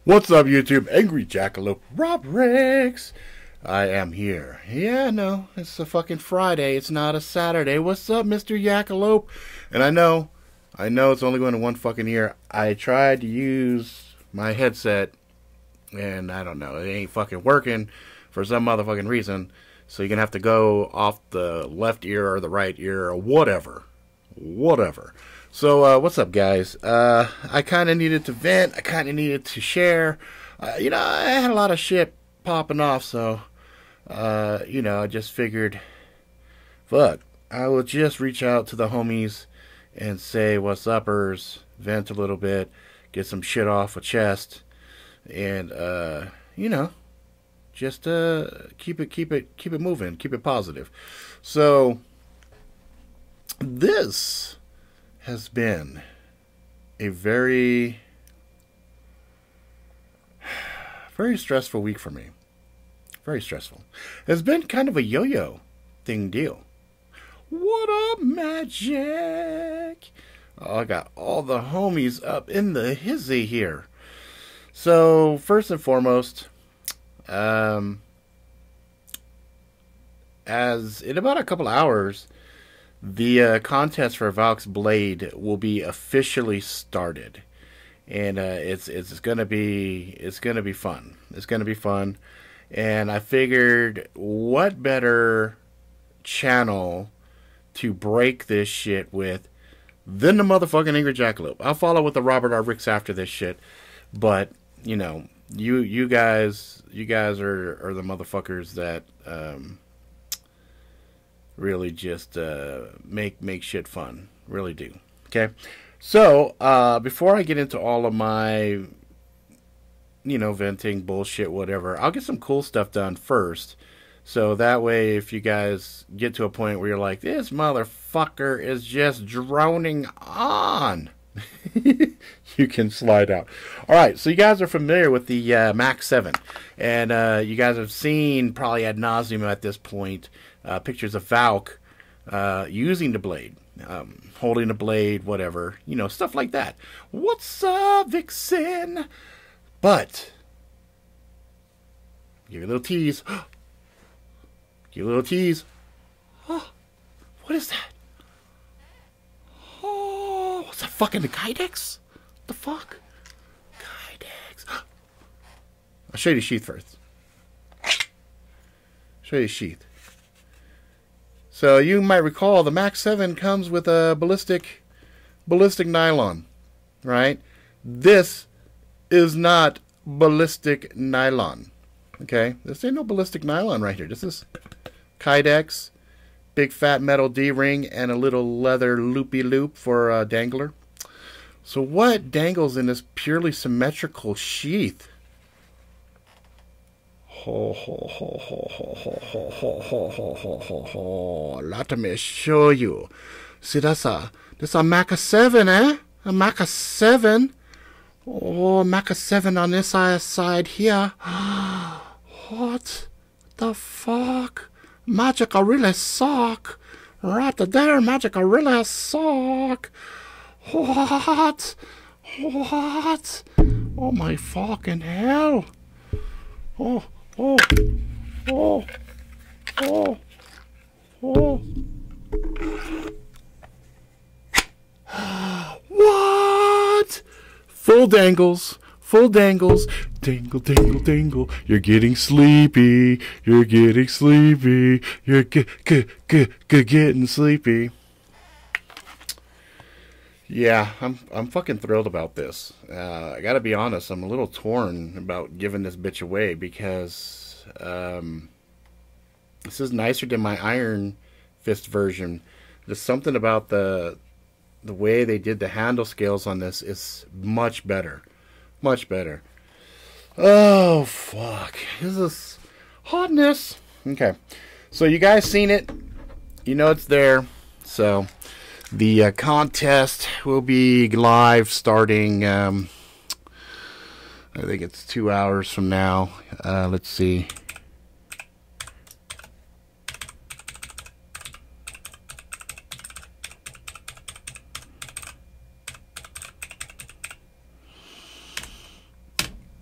What's up, YouTube? Angry Jackalope Rob Rex. I am here. Yeah, no, it's a fucking Friday. It's not a Saturday. What's up, Mr. Jackalope? And I know it's only going to one fucking ear. I tried to use my headset, and I don't know, it ain't fucking working for some motherfucking reason. So you're gonna have to go off the left ear or the right ear or whatever. Whatever. So, what's up, guys? I kind of needed to vent. I kind of needed to share. I had a lot of shit popping off, so, I just figured, fuck, I will just reach out to the homies and say what's uppers, vent a little bit, get some shit off a chest, and, just keep it moving, keep it positive. So, this has been a very, very stressful week for me. Very stressful. It's been kind of a yo-yo thing deal. What up, Magic? Oh, I got all the homies up in the hizzy here. So, first and foremost, as in about a couple hours, the contest for Valk's Blade will be officially started, and it's gonna be fun. It's gonna be fun, and I figured, what better channel to break this shit with than the motherfucking Angry Jackalope? I'll follow with the Robert R. Ricks after this shit, but you guys are the motherfuckers that really just make shit fun. Really do. Okay? So, before I get into all of my, venting, bullshit, whatever, I'll get some cool stuff done first. So that way, if you guys get to a point where you're like, this motherfucker is just droning on, you can slide out. Alright, so you guys are familiar with the Mach 7. And you guys have seen, probably ad nauseum at this point, pictures of Valk using the blade, holding the blade, whatever, stuff like that. What's up, Vixen? But, give you a little tease. Give you a little tease. Oh, what is that? Oh, what's that, fucking the Kydex? What the fuck? Kydex. I'll show you the sheath first. Show you the sheath. So you might recall the Mach 7 comes with a ballistic nylon, right? This is not ballistic nylon. Okay? This ain't no ballistic nylon right here. This is Kydex, big fat metal D-ring, and a little leather loopy loop for dangler. So what dangles in this purely symmetrical sheath? Let me show you. See, this a Mach 7, eh? A Mach 7. Oh, Mach 7 on this side here. What the fuck? Magic really suck. Right there, Magic really suck. What? What? Oh my fucking hell. Oh. Oh, oh, oh, oh. What? Full dangles, full dangles. Dangle, dangle, dangle. You're getting sleepy. You're getting sleepy. You're getting sleepy. Yeah, I'm fucking thrilled about this. I gotta be honest, I'm a little torn about giving this bitch away because this is nicer than my Iron Fist version. There's something about the way they did the handle scales on this is much better. Much better. Oh, fuck. This is hotness. Okay. So you guys seen it. You know it's there. So the contest will be live starting, I think it's 2 hours from now. Let's see.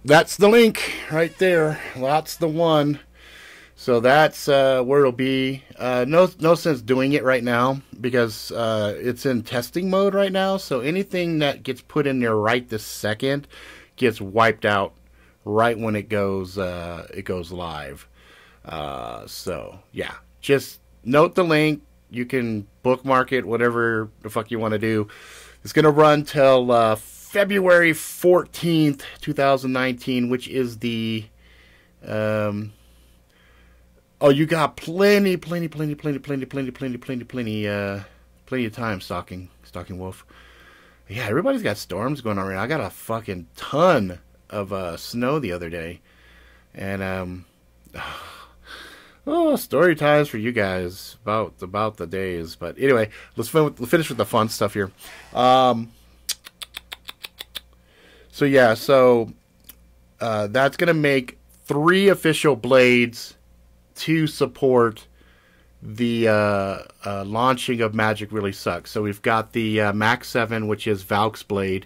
That's the link right there. That's the one. So that's where it'll be. No sense doing it right now because it's in testing mode right now. So anything that gets put in there right this second gets wiped out right when it goes live. So yeah, just note the link. You can bookmark it, whatever the fuck you want to do. It's gonna run till February 14th, 2019, which is the oh, you got plenty of time, Stalking Wolf. Yeah, everybody's got storms going on right now. I got a fucking ton of snow the other day, and oh, story times for you guys about the days. But anyway, let's finish with the fun stuff here. So yeah, that's gonna make 3 official blades to support the launching of Magic Really Sucks. So we've got the Max 7, which is Valk's blade,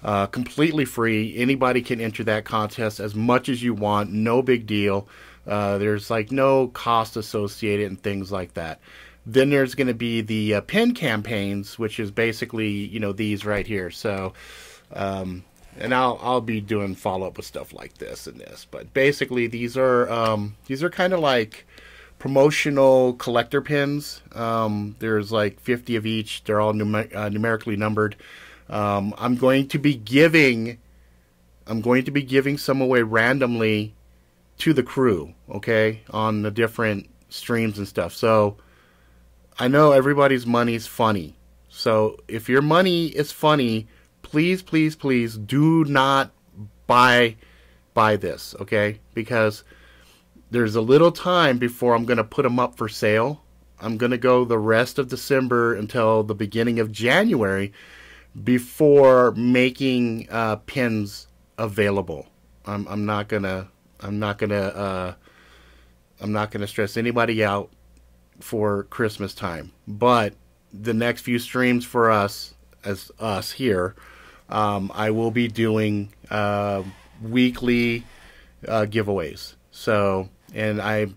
completely free. Anybody can enter that contest as much as you want. No big deal. There's like no cost associated and things like that. Then there's going to be the pin campaigns, which is basically, these right here. So, and I'll be doing follow up with stuff like this and this, but basically these are kind of like promotional collector pins. There's like 50 of each. They're all numerically numbered. I'm going to be giving some away randomly to the crew, okay, on the different streams and stuff. So I know everybody's money's funny. So if your money is funny, please do not buy this, okay? Because there's a little time before I'm going to put them up for sale. I'm going to go the rest of December until the beginning of January before making pins available. I'm not gonna stress anybody out for Christmas time. But the next few streams for us here, I will be doing weekly giveaways. So, and I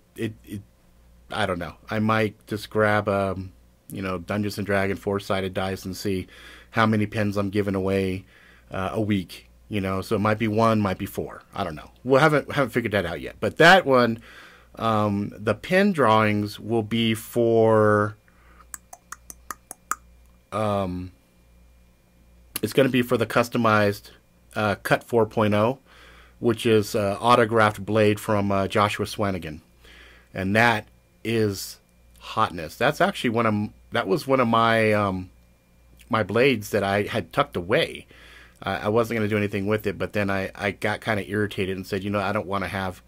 don't know. I might just grab Dungeons and Dragons 4-sided dice and see how many pins I'm giving away a week. So it might be 1, might be 4. I don't know. We haven't figured that out yet. But that one, the pin drawings will be for it's going to be for the customized Cut 4.0, which is autographed blade from Joshua Swanigan, and that is hotness. That's actually one of my my blades that I had tucked away. I wasn't going to do anything with it, but then I got kind of irritated and said, I don't want to have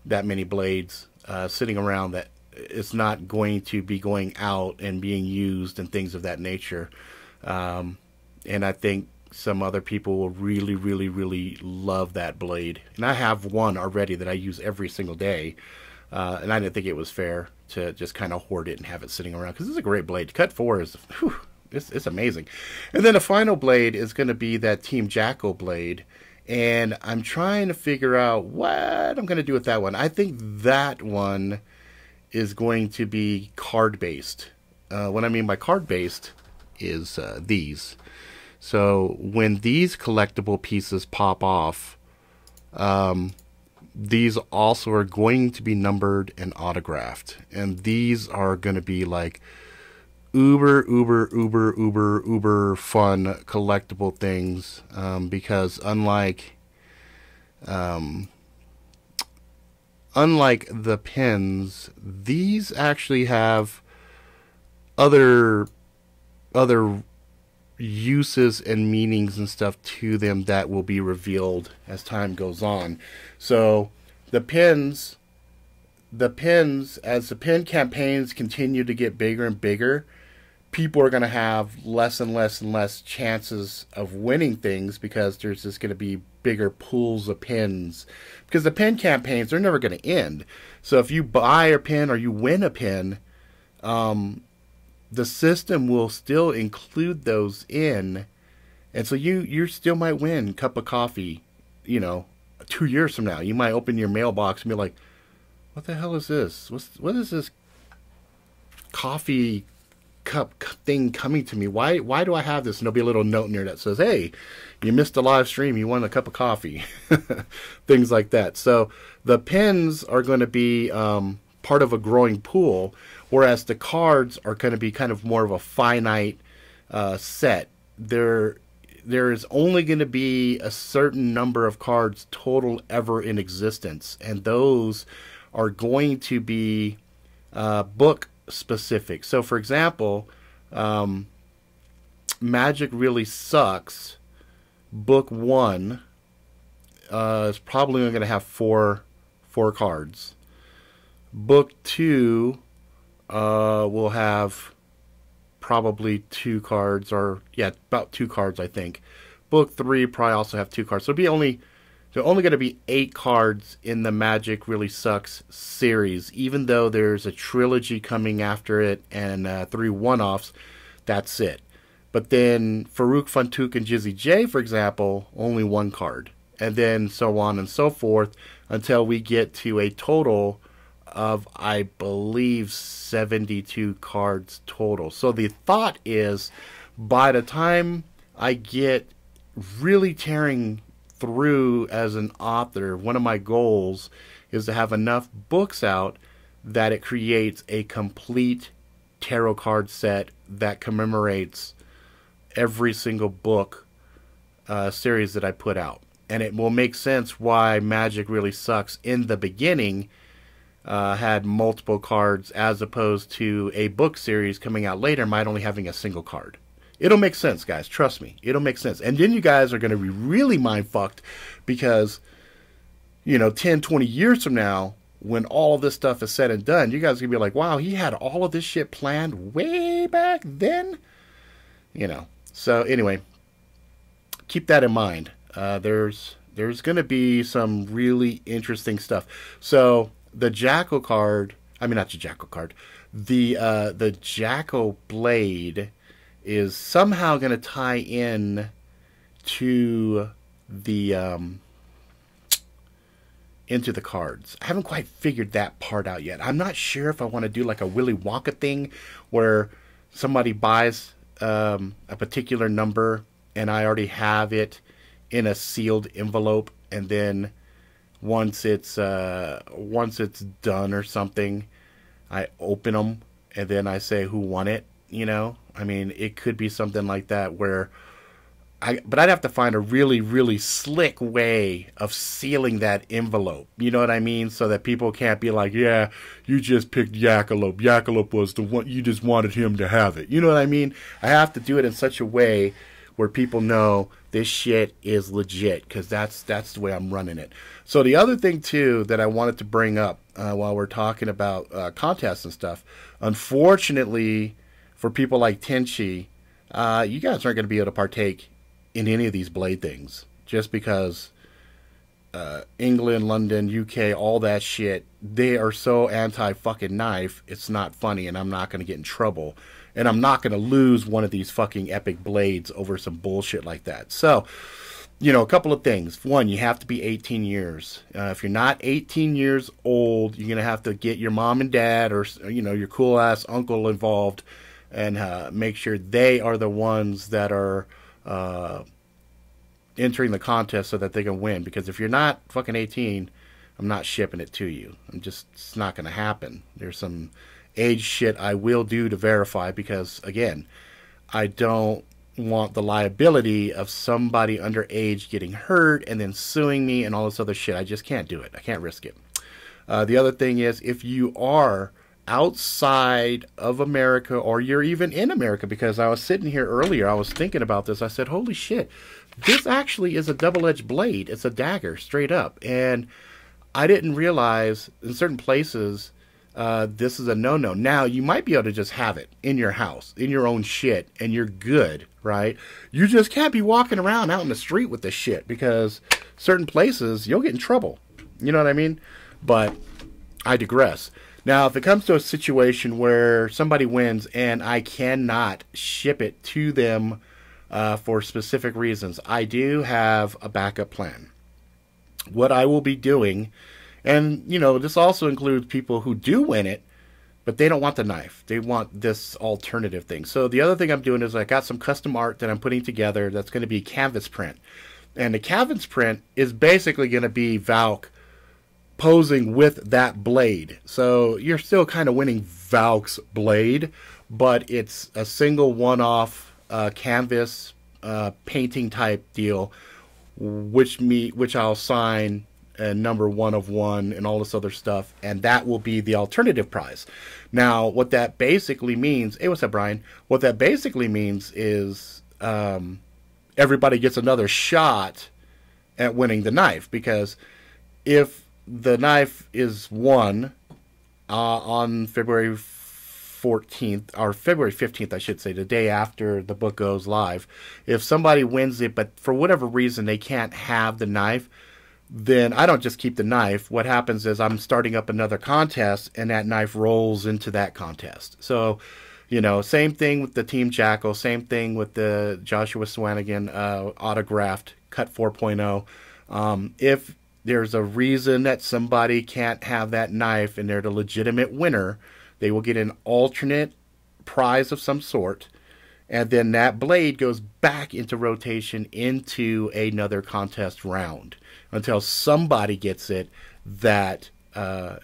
that many blades sitting around that it's not going to be going out and being used and things of that nature. And I think some other people will really love that blade. And I have one already that I use every single day. And I didn't think it was fair to just kind of hoard it and have it sitting around, because it's a great blade. Cut 4 is, whew, it's amazing. And then the final blade is going to be that Team Jackal blade. And I'm trying to figure out what I'm going to do with that one. I think that one is going to be card-based. What I mean by card-based is these. So when these collectible pieces pop off, these also are going to be numbered and autographed. And these are going to be like uber fun collectible things, because unlike the pins, these actually have other uses and meanings and stuff to them that will be revealed as time goes on. So the pins, as the pin campaigns continue to get bigger and bigger, people are going to have less and less chances of winning things, because there's just going to be bigger pools of pins. Because the pin campaigns, they're never going to end. So if you buy a pin or you win a pin, the system will still include those in, and so you still might win cup of coffee, 2 years from now, you might open your mailbox and be like, what the hell is this? What is this coffee cup thing coming to me? Why do I have this? And there'll be a little note in there that says, hey, you missed a live stream, you won a cup of coffee. Things like that. So the pins are going to be part of a growing pool, whereas the cards are going to be kind of more of a finite set. There is only going to be a certain number of cards total ever in existence, and those are going to be book specific. So for example, Magic Really Sucks book 1 is probably only going to have four cards. Book 2 will have probably 2 cards, or yeah, about 2 cards, I think. Book 3 probably also have 2 cards. So they're only going to be 8 cards in the Magic Really Sucks series, even though there's a trilogy coming after it and 3 one-offs. That's it. But then Farouk Fantouk and Jizzy J, for example, only 1 card, and then so on and so forth until we get to a total of, I believe, 72 cards total. So the thought is, by the time I get really tearing through as an author, one of my goals is to have enough books out that it creates a complete tarot card set that commemorates every single book series that I put out. And it will make sense why Magic Really Sucks in the beginning had multiple cards, as opposed to a book series coming out later might only having a single card. It'll make sense, guys. Trust me. It'll make sense. And then you guys are going to be really mind-fucked because, 10, 20 years from now, when all of this stuff is said and done, you guys are going to be like, wow, he had all of this shit planned way back then? So anyway, keep that in mind. There's going to be some really interesting stuff. So the Jackal card, not the Jackal card, the Jackal Blade is somehow going to tie in to the into the cards. I haven't quite figured that part out yet. I'm not sure if I want to do like a Willy Wonka thing where somebody buys a particular number and I already have it in a sealed envelope, and then once it's done or something, I open them and then I say who won it. It could be something like that where but I'd have to find a really, really slick way of sealing that envelope. You know what I mean? So that people can't be like, yeah, you just picked Jackalope. Jackalope was the one, you just wanted him to have it. You know what I mean? I have to do it in such a way where people know this shit is legit, because that's the way I'm running it. So the other thing, too, that I wanted to bring up while we're talking about contests and stuff, unfortunately, for people like Tenchi, you guys aren't going to be able to partake in any of these blade things, just because England, London, UK, all that shit, they are so anti-fucking knife, it's not funny, and I'm not going to get in trouble. And I'm not going to lose one of these fucking epic blades over some bullshit like that. So, a couple of things. One, you have to be 18 years. If you're not 18 years old, you're going to have to get your mom and dad or, your cool-ass uncle involved and make sure they are the ones that are entering the contest so that they can win. Because if you're not fucking 18, I'm not shipping it to you. It's not going to happen. There's some age shit I will do to verify, because again, I don't want the liability of somebody underage getting hurt and then suing me and all this other shit. I just can't do it. I can't risk it. The other thing is, if you are outside of America, or you're even in America, because I was sitting here earlier, I was thinking about this. I said, holy shit, this actually is a double-edged blade. It's a dagger, straight up. And I didn't realize in certain places this is a no-no. Now, you might be able to just have it in your house, in your own shit, and you're good, right? You just can't be walking around out in the street with this shit, because certain places, you'll get in trouble. You know what I mean? But I digress. Now, if it comes to a situation where somebody wins and I cannot ship it to them for specific reasons, I do have a backup plan. what I will be doing, and this also includes people who do win it, but they don't want the knife. They want this alternative thing. So the other thing I'm doing is I got some custom art that I'm putting together that's going to be canvas print. And the canvas print is basically going to be Valk posing with that blade. So you're still kind of winning Valk's blade, but it's a single one-off canvas painting type deal, which I'll sign number 1 of 1 and all this other stuff, and that will be the alternative prize. Now, what that basically means, hey, what's up, Brian? What that basically means is everybody gets another shot at winning the knife, because if the knife is won on February 14th, or February 15th, I should say, the day after the book goes live, if somebody wins it, but for whatever reason they can't have the knife, then I don't just keep the knife. What happens is I'm starting up another contest, and that knife rolls into that contest. So, same thing with the Team Jackal, same thing with the Joshua Swanigan autographed Cut 4.0. If there's a reason that somebody can't have that knife and they're the legitimate winner, they will get an alternate prize of some sort, and then that blade goes back into rotation into another contest round until somebody gets it that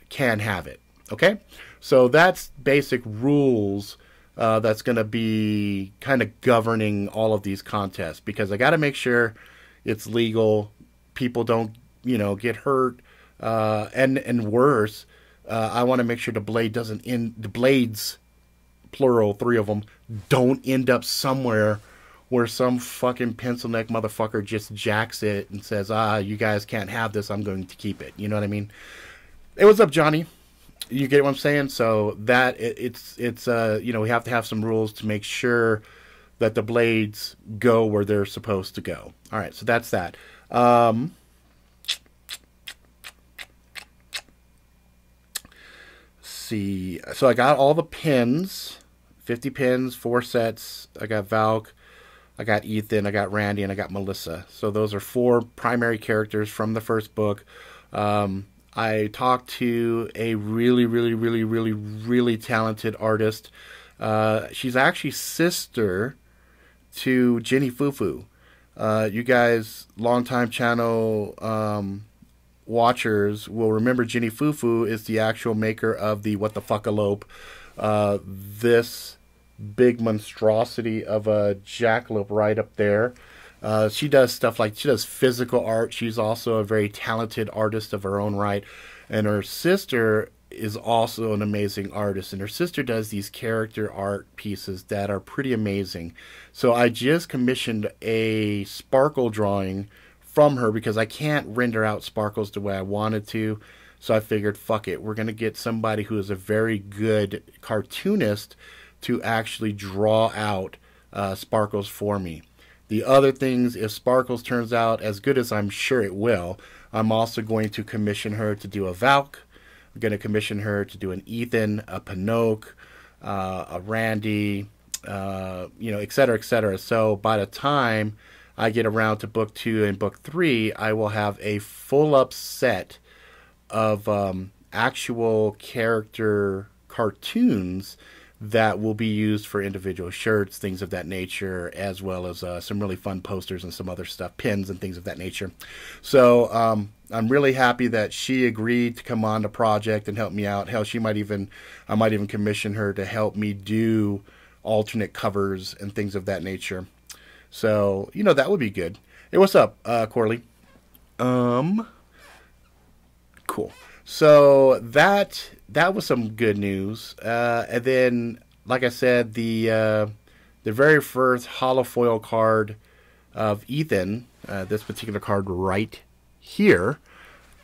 can have it. Okay? So that's basic rules that's going to be kind of governing all of these contests, because I got to make sure it's legal, people don't, get hurt, and worse, I want to make sure the blades, plural, 3 of them, don't end up somewhere where some fucking pencil neck motherfucker just jacks it and says, you guys can't have this, I'm going to keep it. You know what I mean? Hey, what's up, Johnny? You get what I'm saying? So that it's we have to have some rules to make sure that the blades go where they're supposed to go. All right, so that's that. See, so I got all the pins, 50 pins, 4 sets. I got Valk, I got Ethan, I got Randy, and I got Melissa. So those are 4 primary characters from the first book. I talked to a really, really, really, really, really talented artist. She's actually sister to Jenny Fufu. You guys, longtime channel watchers will remember Jenny Fufu is the actual maker of the What the Fuckalope. This big monstrosity of a jackalope right up there. She does stuff like, she does physical art. She's also a very talented artist of her own right. And her sister is also an amazing artist. And her sister does these character art pieces that are pretty amazing. So I just commissioned a sparkle drawing from her, because I can't render out sparkles the way I wanted to. So I figured, fuck it, we're going to get somebody who is a very good cartoonist to actually draw out sparkles for me. The other things, if sparkles turns out as good as I'm sure it will, I'm also going to commission her to do a Valk. I'm going to commission her to do an Ethan, a Pinocchio, a Randy, et cetera, et cetera. So by the time I get around to book 2 and book 3, I will have a full up set of actual character cartoons that will be used for individual shirts, things of that nature, as well as some really fun posters and some other stuff, pins and things of that nature. So I'm really happy that she agreed to come on the project and help me out. Hell, I might even commission her to help me do alternate covers and things of that nature. So, that would be good. Hey, what's up, Corley? Cool. So that was some good news. And then, like I said, the very first holofoil card of Ethan, this particular card right here,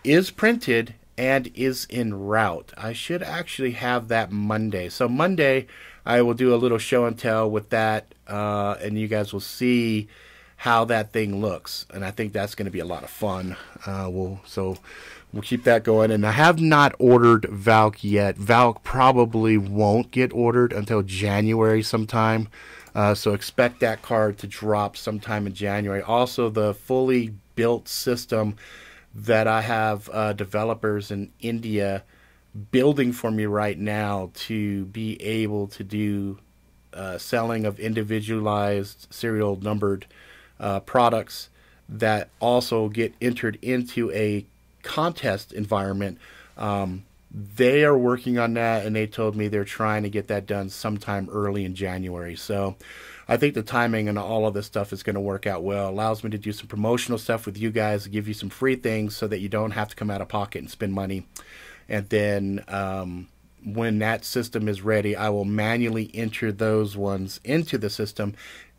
is printed and is en route. I should actually have that Monday. So Monday, I will do a little show and tell with that, and you guys will see how that thing looks. And I think that's going to be a lot of fun. We'll keep that going. And I have not ordered Valk yet. Valk probably won't get ordered until January sometime. So expect that card to drop sometime in January. Also, the fully built system that I have developers in India building for me right now to be able to do selling of individualized serial numbered products that also get entered into a contest environment. They are working on that, and they told me they're trying to get that done sometime early in January. So I think the timing and all of this stuff is going to work out well. It allows me to do some promotional stuff with you guys, to give you some free things so that you don't have to come out of pocket and spend money. And then when that system is ready, I will manually enter those ones into the system,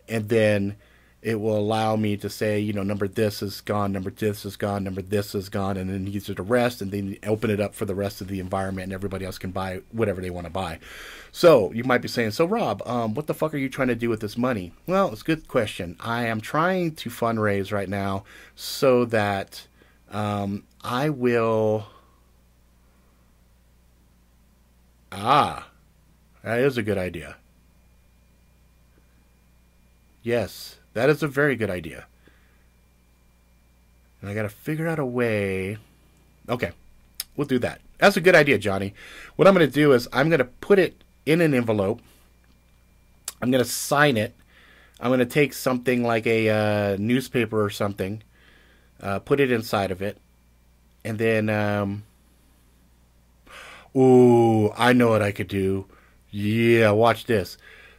and then it will allow me to say, you know, number this is gone, number this is gone, number this is gone, and then these are the rest, and then open it up for the rest of the environment, and everybody else can buy whatever they want to buy. So you might be saying, so Rob, what the fuck are you trying to do with this money? Well, it's a good question. I am trying to fundraise right now so that I will... that is a good idea. Yes. That is a very good idea. And I got to figure out a way. Okay, we'll do that. That's a good idea, Johnny. What I'm going to do is I'm going to put it in an envelope. I'm going to sign it. I'm going to take something like a newspaper or something, put it inside of it, and then, ooh, I know what I could do. Yeah, watch this.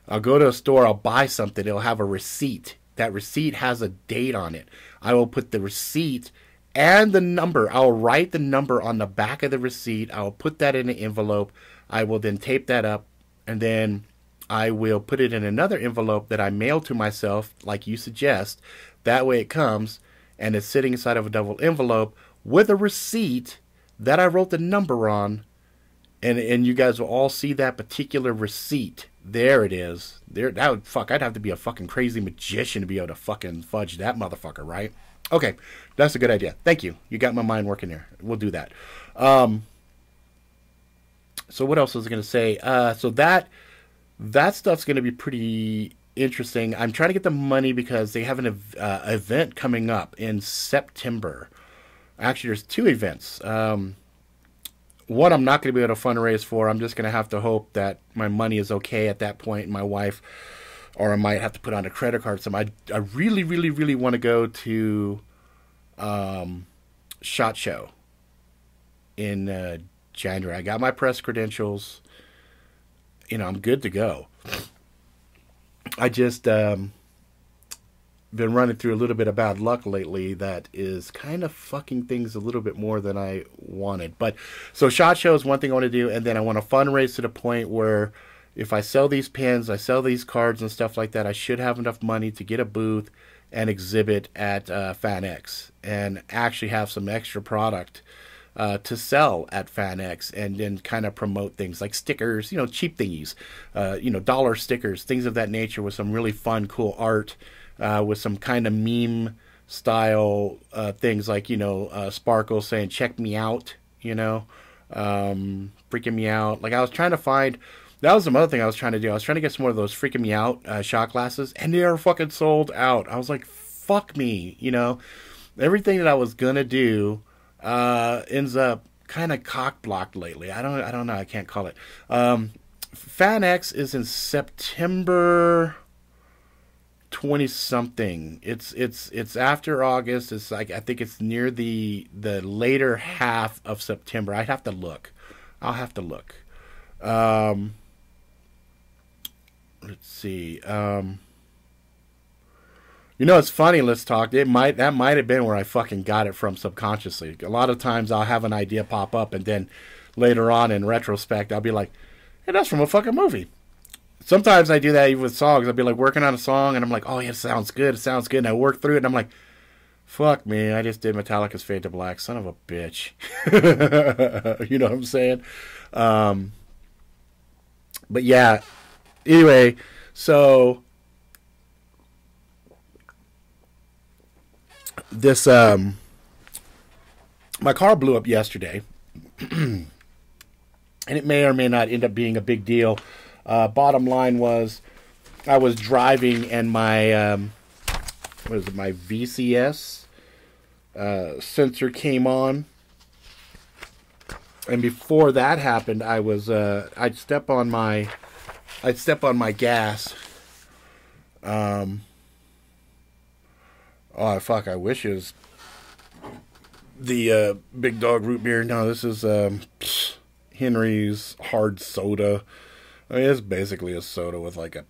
I'll go to a store, I'll buy something, it'll have a receipt. That receipt has a date on it. I will put the receipt and the number. I'll write the number on the back of the receipt. I'll put that in an envelope. I will then tape that up, and then I will put it in another envelope that I mail to myself, like you suggest. That way it comes, and it's sitting inside of a double envelope with a receipt that I wrote the number on, and you guys will all see that particular receipt. There it is. There, that would fuck. I'd have to be a fucking crazy magician to be able to fucking fudge that motherfucker, right? Okay, that's a good idea. Thank you. You got my mind working there. We'll do that. So what else was I going to say? So that stuff's going to be pretty interesting. I'm trying to get the money because they have an event coming up in September. Actually, there's two events. One I'm not going to be able to fundraise for. I'm just going to have to hope that my money is okay at that point. My wife, or I might have to put on a credit card. So I really, really, really want to go to SHOT Show in January. I got my press credentials. You know, I'm good to go. I just been running through a little bit of bad luck lately that is kind of fucking things a little bit more than I wanted. But so SHOT Show is one thing I want to do, and then I want to fundraise to the point where if I sell these pins, I sell these cards and stuff like that, I should have enough money to get a booth and exhibit at FanX and actually have some extra product to sell at FanX, and then kind of promote things like stickers, you know, cheap thingies, you know, dollar stickers, things of that nature with some really fun, cool art. With some kind of meme style things like, you know, Sparkle saying, check me out, you know, freaking me out. Like I was trying to find, that was some other thing I was trying to do. I was trying to get some more of those freaking me out shot glasses, and they are fucking sold out. I was like, fuck me, you know. Everything that I was going to do ends up kind of cock blocked lately. I don't know. I can't call it. FanX is in September 20 something. It's after August. It's like, I think it's near the later half of September. I'd have to look. I'll have to look. Let's see. You know, it's funny. Let's talk. That might have been where I fucking got it from subconsciously. A lot of times I'll have an idea pop up, and then later on in retrospect I'll be like, hey, that's from a fucking movie. Sometimes I do that even with songs. I'll be like working on a song, and I'm like, oh yeah, it sounds good. It sounds good. And I work through it, and I'm like, fuck me, I just did Metallica's Fade to Black. Son of a bitch. You know what I'm saying? But yeah. Anyway, so this my car blew up yesterday, and it may or may not end up being a big deal. Bottom line was, I was driving, and my my VCS sensor came on. And before that happened, I'd step on my gas. Oh fuck! I wish it was the Big Dog root beer. No, this is Henry's hard soda. I mean, it's basically a soda with like a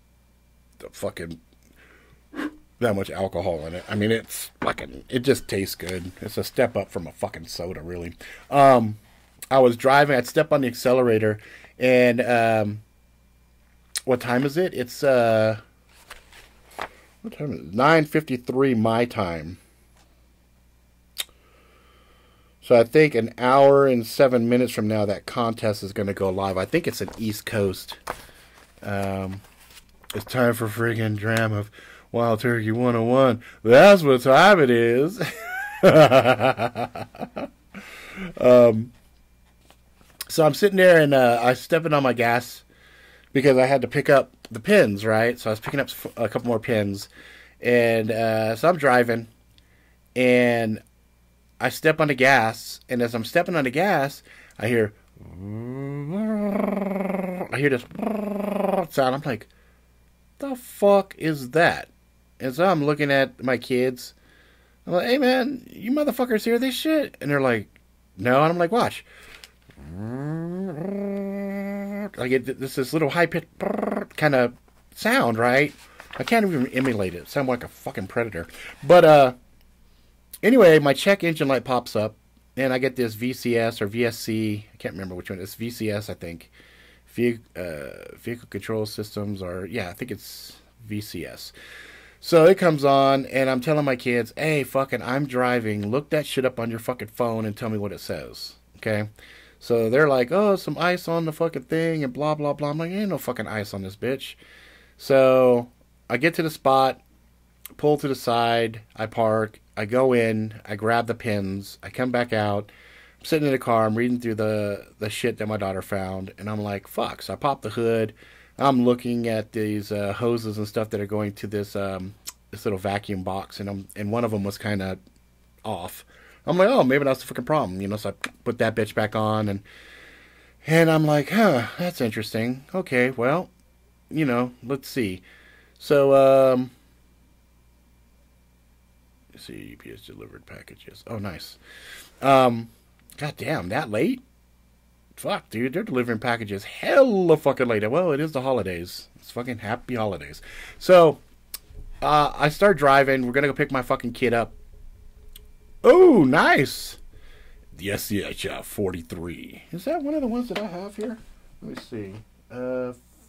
fucking that much alcohol in it. I mean, it's fucking. It just tastes good. It's a step up from a fucking soda, really. I was driving. I'd step on the accelerator, and what time is it? It's what time is it? 9:53 my time. So I think an hour and 7 minutes from now, that contest is going to go live. I think it's an East Coast. It's time for friggin' Dram of Wild Turkey 101. That's what time it is. So I'm sitting there and I stepping on my gas because I had to pick up the pins, right? So I was picking up a couple more pins. And so I'm driving and I step on the gas, and as I'm stepping on the gas, I hear this sound. I'm like, the fuck is that? And so I'm looking at my kids. I'm like, hey man, you motherfuckers hear this shit? And they're like, no. And I'm like, watch. I get this little high pitched kind of sound, right? I can't even emulate it. It sounds like a fucking predator. But anyway, my check engine light pops up, and I get this VCS or VSC. I can't remember which one. It's VCS, I think. Vehicle Control Systems, or yeah, I think it's VCS. So it comes on, and I'm telling my kids, hey, fucking, I'm driving. Look that shit up on your fucking phone and tell me what it says. Okay? So they're like, oh, some ice on the fucking thing, and blah, blah, blah. I'm like, ain't no fucking ice on this bitch. So I get to the spot, pull to the side, I park, I go in, I grab the pins, I come back out, I'm sitting in the car, I'm reading through the shit that my daughter found, and I'm like, fuck. So I pop the hood, I'm looking at these hoses and stuff that are going to this little vacuum box, and one of them was kind of off. I'm like, oh, maybe that's the fucking problem, you know. So I put that bitch back on, and I'm like, huh, that's interesting. Okay, well, you know, let's see. So, let's see, UPS delivered packages. Oh, nice. God damn, that late? Fuck, dude, they're delivering packages hella fucking late. Well, it is the holidays. It's fucking happy holidays. So, I start driving. We're gonna go pick my fucking kid up. Oh, nice. The SCHF 43. Is that one of the ones that I have here? Let me see.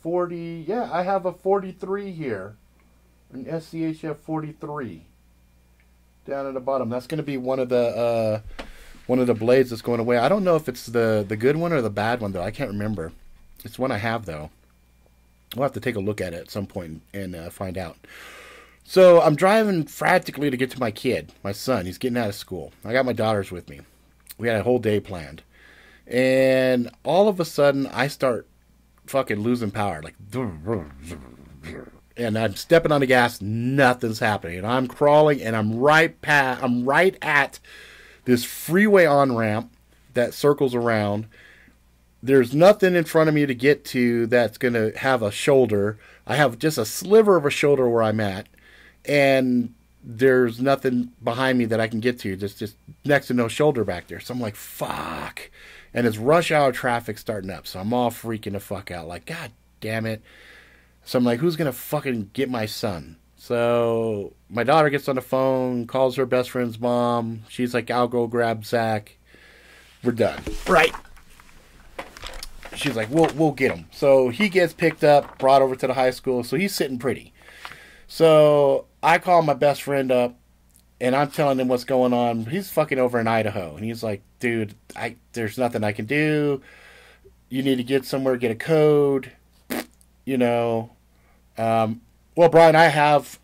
40. Yeah, I have a 43 here. An SCHF 43. Down at the bottom. That's gonna be one of the blades that's going away. I don't know if it's the good one or the bad one though. I can't remember. It's one I have though. We'll have to take a look at it at some point and find out. So I'm driving frantically to get to my kid, my son. He's getting out of school. I got my daughters with me. We had a whole day planned. And all of a sudden, I start fucking losing power. Like, and I'm stepping on the gas. Nothing's happening. And I'm crawling, and I'm right at this freeway on-ramp that circles around. There's nothing in front of me to get to that's going to have a shoulder. I have just a sliver of a shoulder where I'm at. And there's nothing behind me that I can get to. Just next to no shoulder back there. So I'm like, fuck. And it's rush hour traffic starting up. So I'm all freaking the fuck out. Like, God damn it. So I'm like, who's going to fucking get my son? So my daughter gets on the phone, calls her best friend's mom. She's like, I'll go grab Zach. We're done. Right. She's like, we'll get him. So he gets picked up, brought over to the high school. So he's sitting pretty. So I call my best friend up, and I'm telling him what's going on. He's fucking over in Idaho. And he's like, dude, there's nothing I can do. You need to get somewhere, get a code. You know. Well, Brian, I have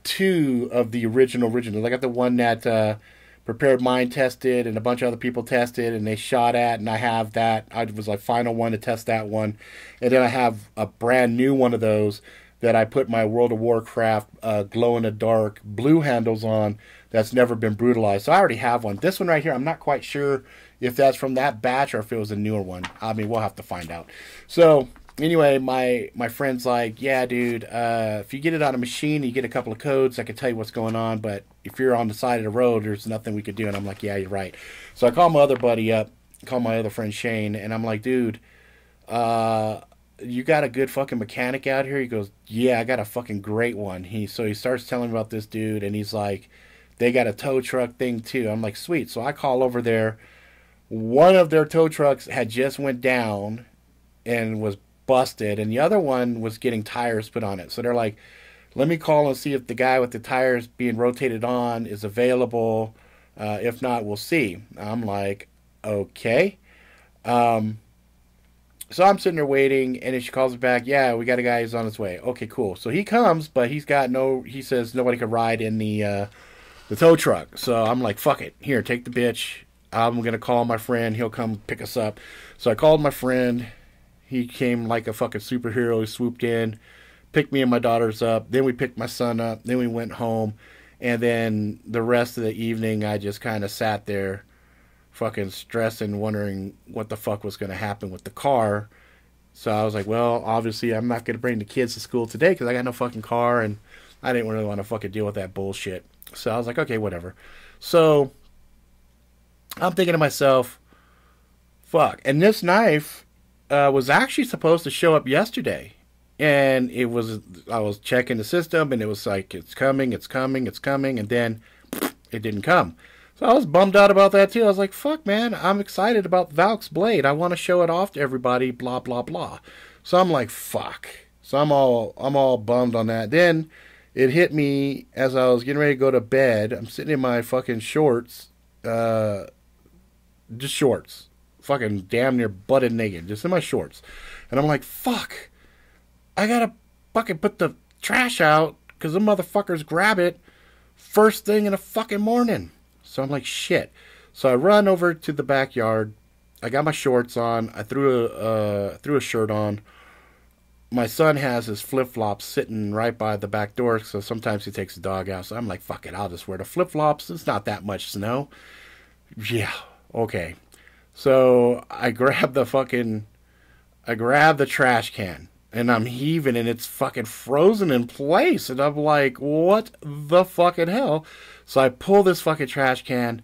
two of the originals. I got the one that Prepared Mind tested and a bunch of other people tested and they shot at, and I have that. I was like final one to test that one. And then I have a brand new one of those that I put my World of Warcraft glow-in-the-dark blue handles on that's never been brutalized. So I already have one. This one right here, I'm not quite sure if that's from that batch or if it was a newer one. I mean, we'll have to find out. So anyway, my friend's like, yeah, dude, if you get it on a machine, you get a couple of codes, I can tell you what's going on. But if you're on the side of the road, there's nothing we could do. And I'm like, yeah, you're right. So I call my other buddy up, call my other friend Shane, and I'm like, dude, you got a good fucking mechanic out here? He goes, yeah, I got a fucking great one. So he starts telling me about this dude, and he's like, they got a tow truck thing too. I'm like, sweet. So I call over there. One of their tow trucks had just went down and was busted, and the other one was getting tires put on it. So they're like, let me call and see if the guy with the tires being rotated on is available. If not, we'll see. I'm like, okay. So I'm sitting there waiting, and then she calls me back. Yeah, we got a guy who's on his way. Okay, cool. So he comes, but he says nobody could ride in the tow truck. So I'm like, fuck it. Here, take the bitch. I'm going to call my friend. He'll come pick us up. So I called my friend. He came like a fucking superhero. He swooped in, picked me and my daughters up. Then we picked my son up. Then we went home. And then the rest of the evening, I just kind of sat there fucking stressing, wondering what the fuck was going to happen with the car. So I was like, well, obviously I'm not going to bring the kids to school today because I got no fucking car, and I didn't really want to fucking deal with that bullshit. So I was like, okay, whatever. So I'm thinking to myself, fuck. And this knife was actually supposed to show up yesterday. And I was checking the system, and it was like, it's coming, it's coming, it's coming. And then it didn't come. So I was bummed out about that too. I was like, fuck, man, I'm excited about Valk's blade. I want to show it off to everybody, blah, blah, blah. So I'm like, fuck. So I'm all bummed on that. Then it hit me as I was getting ready to go to bed. I'm sitting in my fucking shorts, just shorts, fucking damn near butted naked, just in my shorts. And I'm like, fuck, I gotta fucking put the trash out because the motherfuckers grab it first thing in the fucking morning. So I'm like, shit. So I run over to the backyard. I got my shorts on. I threw a shirt on. My son has his flip-flops sitting right by the back door, so sometimes he takes the dog out. So I'm like, fuck it, I'll just wear the flip-flops. It's not that much snow. Yeah, okay. So I grab the trash can, and I'm heaving, and it's fucking frozen in place. And I'm like, what the fucking hell? So I pull this fucking trash can,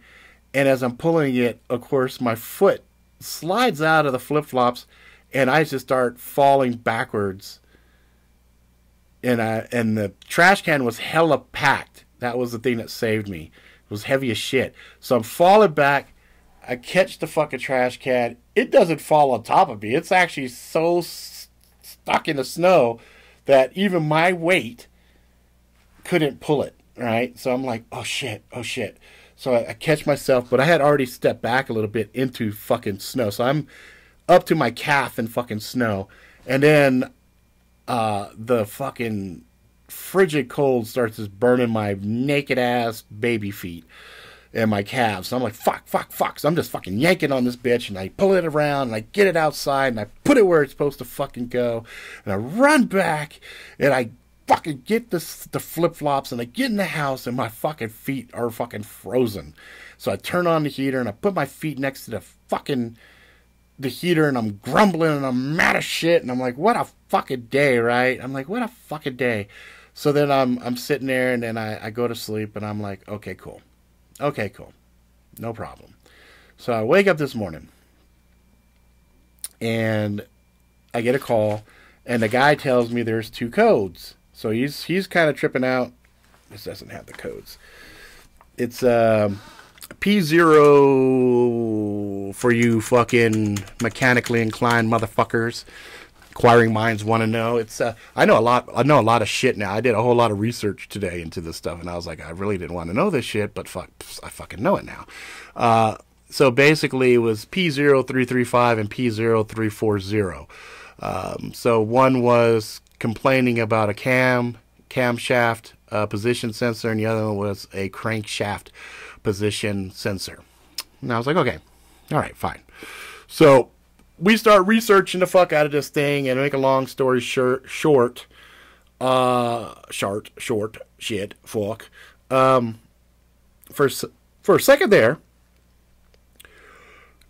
and as I'm pulling it, of course, my foot slides out of the flip-flops, and I just start falling backwards. And the trash can was hella packed. That was the thing that saved me. It was heavy as shit. So I'm falling back. I catch the fucking trash can. It doesn't fall on top of me. It's actually so stuck in the snow that even my weight couldn't pull it. Right? So I'm like, oh shit. So I catch myself, but I had already stepped back a little bit into fucking snow. So I'm up to my calf in fucking snow. And then the fucking frigid cold starts just burning my naked ass baby feet and my calves. So I'm like, fuck. So I'm just fucking yanking on this bitch, and I pull it around, and I get it outside, and I put it where it's supposed to fucking go. And I run back, and I fucking get the flip-flops, and I get in the house, and my fucking feet are fucking frozen. So I turn on the heater, and I put my feet next to the heater, and I'm grumbling, and I'm mad as shit, and I'm like, what a fucking day, right? I'm like, what a fucking day. So then I'm sitting there, and then I go to sleep, and I'm like, okay, cool. No problem. So I wake up this morning, and I get a call, and the guy tells me there's 2 codes. So he's kind of tripping out. This doesn't have the codes. It's P0 for you fucking mechanically inclined motherfuckers. Inquiring minds want to know. It's I know a lot of shit now. I did a whole lot of research today into this stuff, and I was like, I really didn't want to know this shit, but fuck, I fucking know it now. So basically, it was P0335 and P0340. So one was complaining about a camshaft position sensor, and the other one was a crankshaft position sensor. And I was like, okay, all right, fine. So we start researching the fuck out of this thing, and to make a long story short, for for a second there,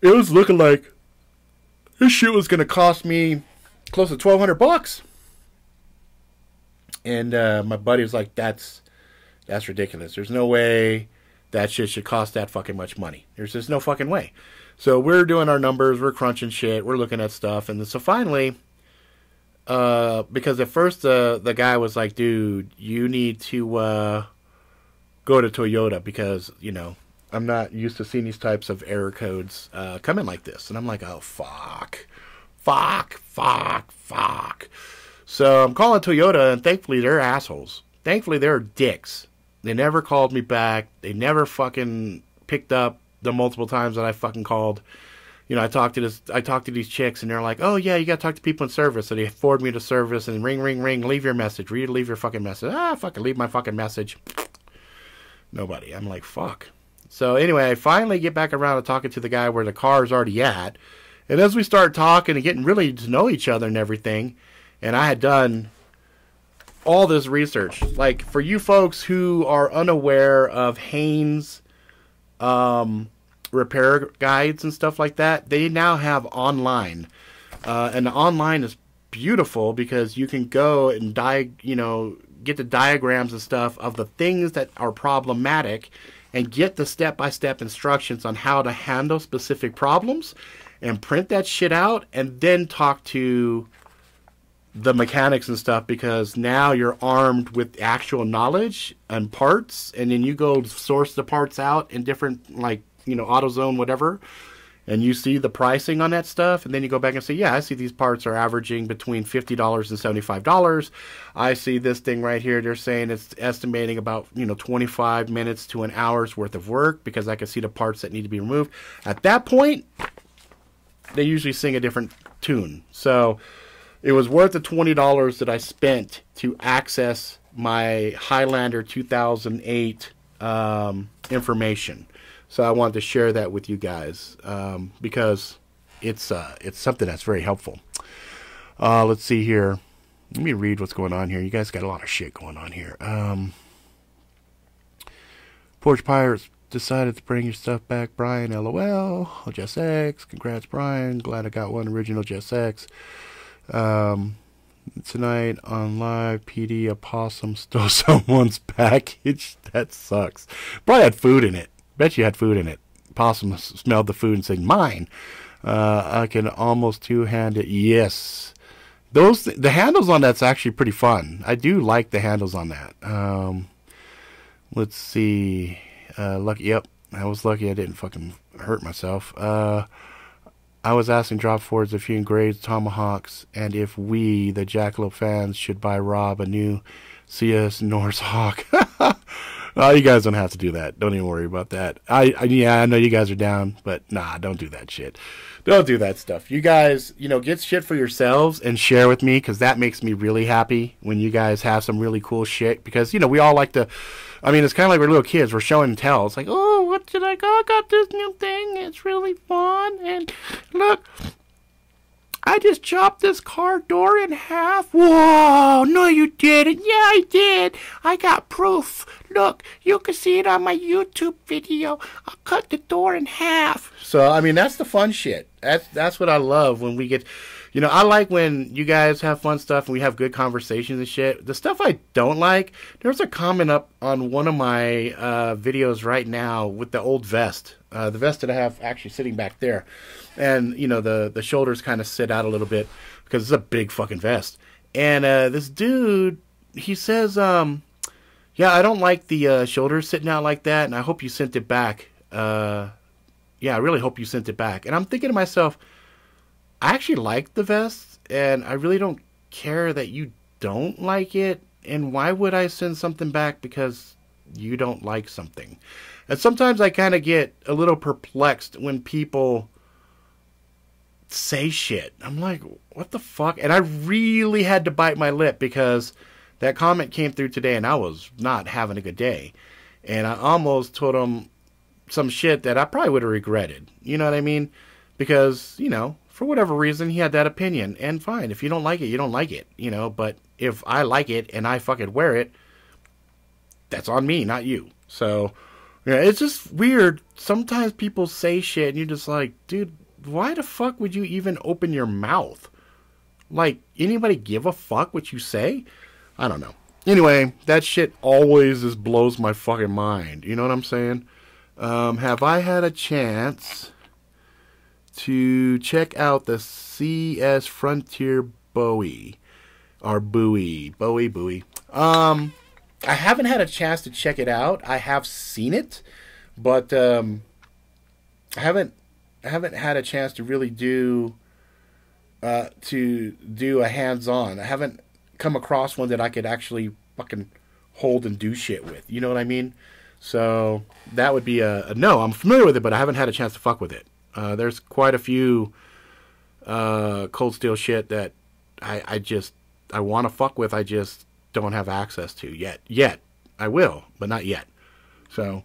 it was looking like this shit was gonna cost me close to $1,200. And my buddy was like, "That's ridiculous. There's no way that shit should cost that fucking much money. There's just no fucking way." So we're doing our numbers, we're crunching shit, we're looking at stuff, and so finally, because at first the guy was like, "Dude, you need to go to Toyota because I'm not used to seeing these types of error codes come in like this." And I'm like, "Oh fuck. So I'm calling Toyota, and thankfully they're assholes. Thankfully they're dicks. They never called me back. They never fucking picked up the multiple times that I fucking called. I talked to these chicks, and they're like, "Oh yeah, you gotta talk to people in service." So they forward me to service, and ring, leave your message. Leave your fucking message. Fucking leave my fucking message. Nobody. I'm like, fuck. So anyway, I finally get back around to talking to the guy where the car is already at. And as we start talking and getting really to know each other and everything, and I had done all this research. Like, for you folks who are unaware of Haynes repair guides and stuff like that, they now have online. And the online is beautiful because you can go and get the diagrams and stuff of the things that are problematic and get the step-by-step instructions on how to handle specific problems and print that shit out and then talk to the mechanics and stuff, because now you're armed with actual knowledge and parts, and then you go source the parts out in different, AutoZone, whatever, and you see the pricing on that stuff, and then you go back and say, yeah, I see these parts are averaging between $50 and $75. I see this thing right here, they're saying it's estimating about 25 minutes to an hour's worth of work, because I can see the parts that need to be removed. At that point, they usually sing a different tune. So it was worth the $20 that I spent to access my Highlander 2008 information. So I wanted to share that with you guys because it's something that's very helpful. Let's see here. Let me read what's going on here. You guys got a lot of shit going on here. Porch Pirates decided to bring your stuff back, Brian. LOL. Just X. Congrats, Brian. Glad I got one original Just X. Tonight on live, PD Opossum stole someone's package. That sucks. Probably had food in it. Bet you had food in it. Possum smelled the food and said, "Mine." I can almost two-hand it. Yes. The handles on that's actually pretty fun. I do like the handles on that. Let's see. Lucky. Yep. I was lucky I didn't fucking hurt myself. I was asking Drop Forwards if he engraved Tomahawks and if we, the Jackalope fans, should buy Rob a new CS Norse Hawk. Oh, you guys don't have to do that. Don't even worry about that. I know you guys are down, but nah, don't do that shit. Don't do that stuff. You guys, get shit for yourselves and share with me, because that makes me really happy when you guys have some really cool shit. Because, we all like to, it's kind of like we're little kids. We're showing and tell. It's like, oh, what did I go? I got this new thing. It's really fun. And look, I just chopped this car door in half. Whoa, no you didn't. Yeah, I did. I got proof. Look, you can see it on my YouTube video. I cut the door in half. So, that's the fun shit. That's what I love when we get, I like when you guys have fun stuff and we have good conversations and shit. The stuff I don't like, there's a comment up on one of my videos right now with the old vest. The vest that I have actually sitting back there. And, the shoulders kind of sit out a little bit because it's a big fucking vest. And this dude, he says, yeah, I don't like the shoulders sitting out like that, and I hope you sent it back. Yeah, I really hope you sent it back. And I'm thinking to myself, I actually like the vest, and I really don't care that you don't like it. And why would I send something back because you don't like something? And sometimes I kind of get a little perplexed when people say shit. I'm like, what the fuck? And I really had to bite my lip because that comment came through today and I was not having a good day. And I almost told him some shit that I probably would have regretted. You know what I mean? Because, for whatever reason, he had that opinion. And fine, if you don't like it, you don't like it. But if I like it and I fucking wear it, that's on me, not you. So, Yeah, it's just weird. Sometimes people say shit and you're just like, dude, why the fuck would you even open your mouth? Like, anybody give a fuck what you say? I don't know. Anyway, that shit always just blows my fucking mind. You know what I'm saying? Have I had a chance to check out the CS Frontier Bowie? Or Bowie. I haven't had a chance to check it out. I have seen it, but I haven't had a chance to really do a hands-on. I haven't come across one that I could actually fucking hold and do shit with. You know what I mean? So that would be a no. I'm familiar with it, but I haven't had a chance to fuck with it. There's quite a few cold steel shit that I want to fuck with. I just don't have access to yet. I will, but not yet. So,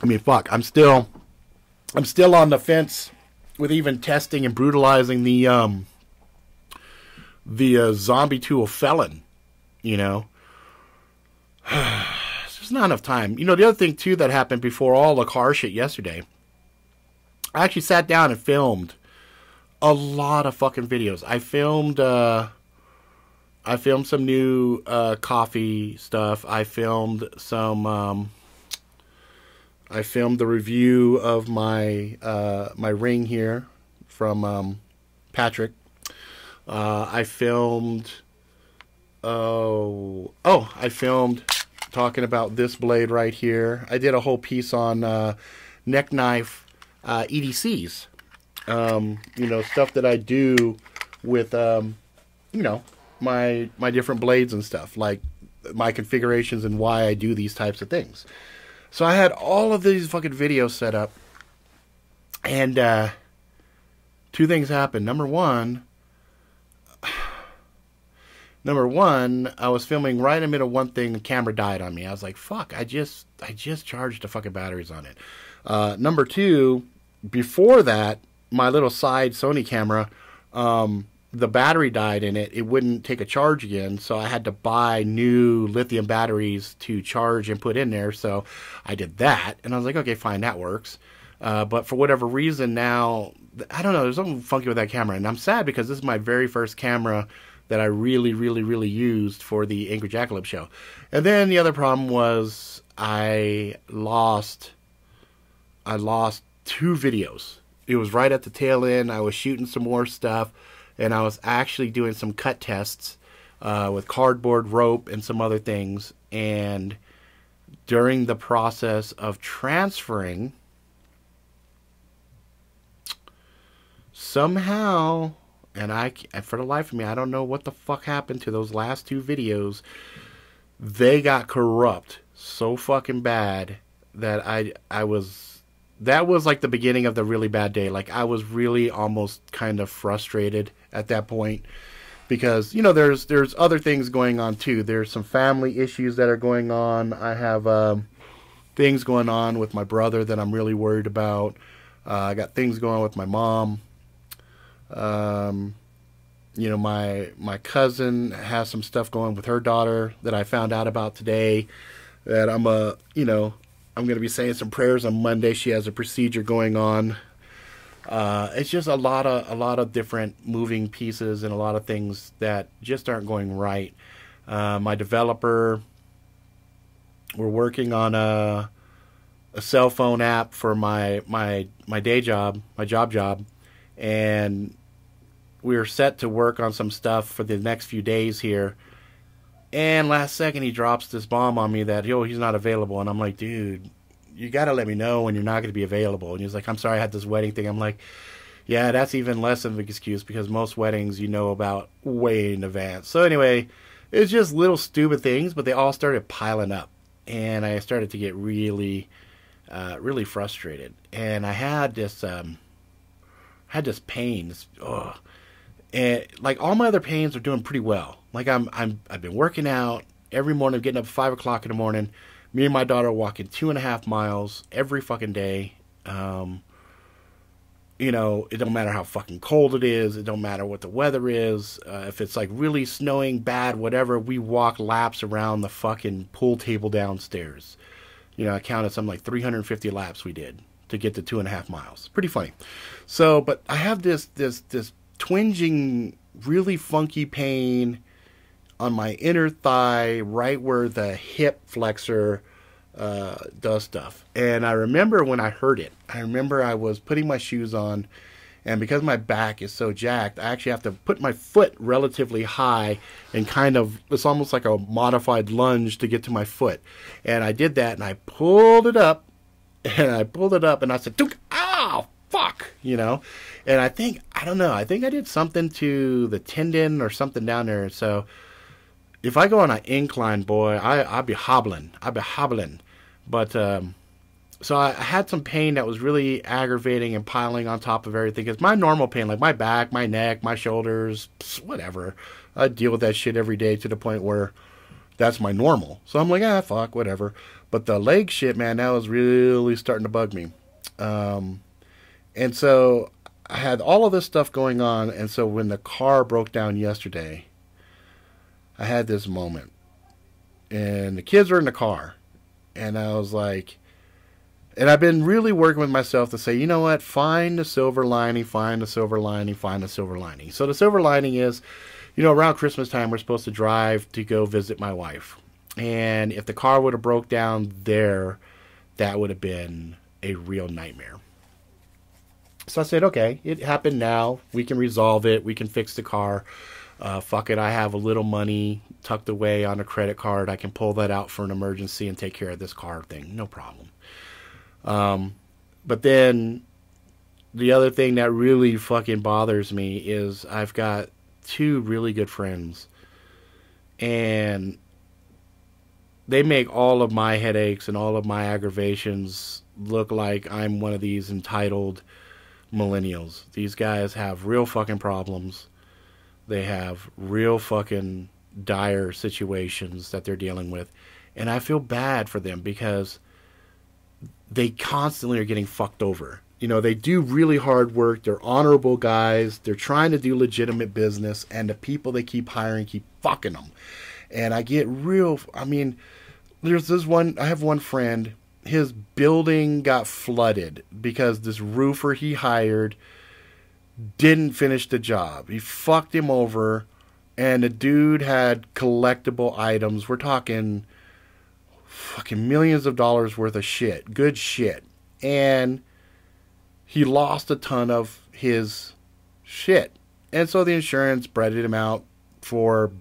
I mean, fuck. I'm still on the fence with even testing and brutalizing the zombie to a felon. You know, there's not enough time. You know, the other thing too that happened before all the car shit yesterday, I actually sat down and filmed a lot of fucking videos. I filmed some new coffee stuff. I filmed the review of my my ring here from Patrick. I filmed talking about this blade right here. I did a whole piece on neck knife EDCs. You know, stuff that I do with, you know, my different blades and stuff, like my configurations and why I do these types of things. So I had all of these fucking videos set up, and two things happened. Number one, I was filming right in the middle of one thing, the camera died on me. I was like, fuck, I just charged the fucking batteries on it. Number two, before that, my little side Sony camera, the battery died in it. It wouldn't take a charge again, so I had to buy new lithium batteries to charge and put in there. So I did that, and I was like, okay, fine, that works. But for whatever reason now, I don't know, there's something funky with that camera, and I'm sad because this is my very first camera that I really used for the Angry Jackalope show. And then the other problem was I lost two videos. It was right at the tail end. I was shooting some more stuff, and I was actually doing some cut tests with cardboard, rope, and some other things. And during the process of transferring, somehow, and for the life of me, I don't know what the fuck happened to those last two videos. They got corrupt so fucking bad that that was like the beginning of the really bad day. Like, I was really almost kind of frustrated at that point because, you know, there's other things going on too. There's some family issues that are going on. I have things going on with my brother that I'm really worried about. I got things going on with my mom. You know, my cousin has some stuff going with her daughter that I found out about today that I'm going to be saying some prayers on Monday. She has a procedure going on. It's just a lot of different moving pieces and a lot of things that just aren't going right. My developer, we're working on a cell phone app for my day job, my job, and we were set to work on some stuff for the next few days here. And last second, he drops this bomb on me that, he's not available. And I'm like, dude, you got to let me know when you're not going to be available. And he's like, I'm sorry, I had this wedding thing. I'm like, yeah, that's even less of an excuse because most weddings you know about way in advance. So anyway, it's just little stupid things, but they all started piling up. And I started to get really frustrated. And I had this pain. And like all my other pains are doing pretty well. Like I've been working out every morning, getting up at 5 o'clock in the morning. Me and my daughter are walking 2.5 miles every fucking day. You know, it don't matter how fucking cold it is. It don't matter what the weather is. If it's like really snowing bad, whatever, we walk laps around the fucking pool table downstairs. You know, I counted something like 350 laps we did to get to 2.5 miles. Pretty funny. So, but I have this twinging, really funky pain on my inner thigh, right where the hip flexor does stuff. And I remember when I heard it, I remember I was putting my shoes on, and because my back is so jacked, I actually have to put my foot relatively high and kind of, it's almost like a modified lunge to get to my foot. And I did that, and I pulled it up, and I said, Duke, ow, fuck, you know. And I think, I don't know, I think I did something to the tendon or something down there. So if I go on an incline, boy, I'll be hobbling. But, so I had some pain that was really aggravating and piling on top of everything. It's my normal pain, like my back, my neck, my shoulders, whatever. I deal with that shit every day to the point where that's my normal. So I'm like, fuck, whatever. But the leg shit, man, that was really starting to bug me. And so I had all of this stuff going on. And so when the car broke down yesterday, I had this moment. And the kids were in the car. And I was like, and I've been really working with myself to say, you know what, find the silver lining, find the silver lining, find the silver lining. So the silver lining is, you know, around Christmas time, we're supposed to drive to go visit my wife. And if the car would have broke down there, that would have been a real nightmare. So I said, okay, it happened now. We can resolve it. We can fix the car. Fuck it, I have a little money tucked away on a credit card. I can pull that out for an emergency and take care of this car thing. No problem. But then the other thing that really fucking bothers me is I've got two really good friends, and they make all of my headaches and all of my aggravations look like I'm one of these entitled millennials. These guys have real fucking problems. They have real fucking dire situations that they're dealing with. And I feel bad for them because they constantly are getting fucked over. You know, they do really hard work. They're honorable guys. They're trying to do legitimate business. And the people they keep hiring keep fucking them. And I get real... I mean, there's this one... I have one friend. His building got flooded because this roofer he hired didn't finish the job. He fucked him over, and the dude had collectible items. We're talking fucking millions of dollars worth of shit. Good shit. And he lost a ton of his shit. And so the insurance breaded him out for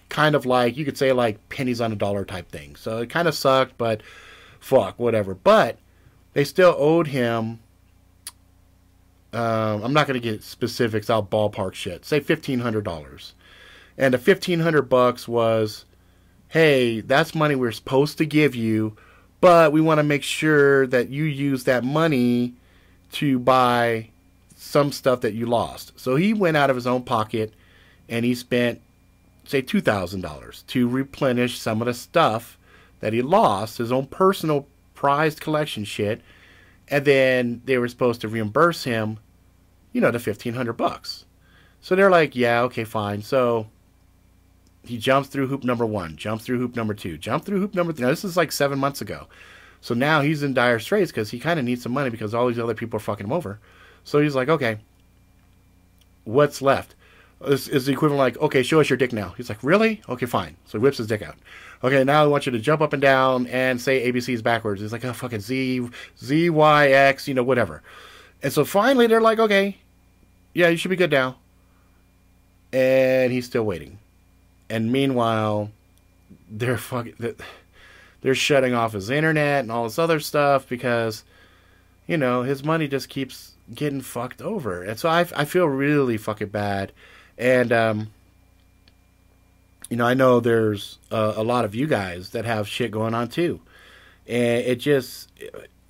kind of like, you could say like pennies on a dollar type thing. So it kind of sucked, but fuck, whatever. But they still owed him... I'm not going to get specifics. I'll ballpark shit. Say $1,500. And the $1,500 was, hey, that's money we're supposed to give you, but we want to make sure that you use that money to buy some stuff that you lost. So he went out of his own pocket and he spent, say, $2,000 to replenish some of the stuff that he lost, his own personal prized collection shit. And then they were supposed to reimburse him, you know, the $1,500. So they're like, yeah, okay, fine. So he jumps through hoop number 1, jumps through hoop number 2, jumps through hoop number 3. Now, this is like 7 months ago. So now he's in dire straits because he kind of needs some money because all these other people are fucking him over. So he's like, okay, what's left? Is the equivalent like, okay, show us your dick now. He's like, really? Okay, fine. So he whips his dick out. Okay, now I want you to jump up and down and say ABCs backwards. He's like, oh, fucking Z, Y, X, you know, whatever. And so finally they're like, okay, yeah, you should be good now. And he's still waiting. And meanwhile, they're shutting off his internet and all this other stuff because, you know, his money just keeps getting fucked over. And so I feel really fucking bad. And, you know, I know there's a lot of you guys that have shit going on too. And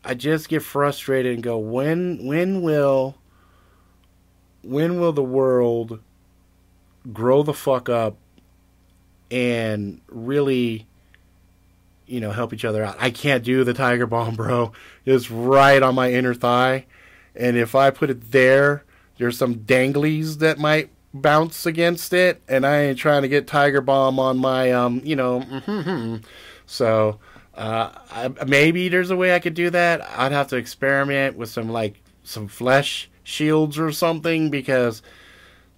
I just get frustrated and go, when will the world grow the fuck up and really, help each other out? I can't do the Tiger Balm, bro. It's right on my inner thigh. and if I put it there, there's some danglies that might bounce against it, and I ain't trying to get Tiger Balm on my so maybe there's a way I could do that. I'd have to experiment with some flesh shields or something, because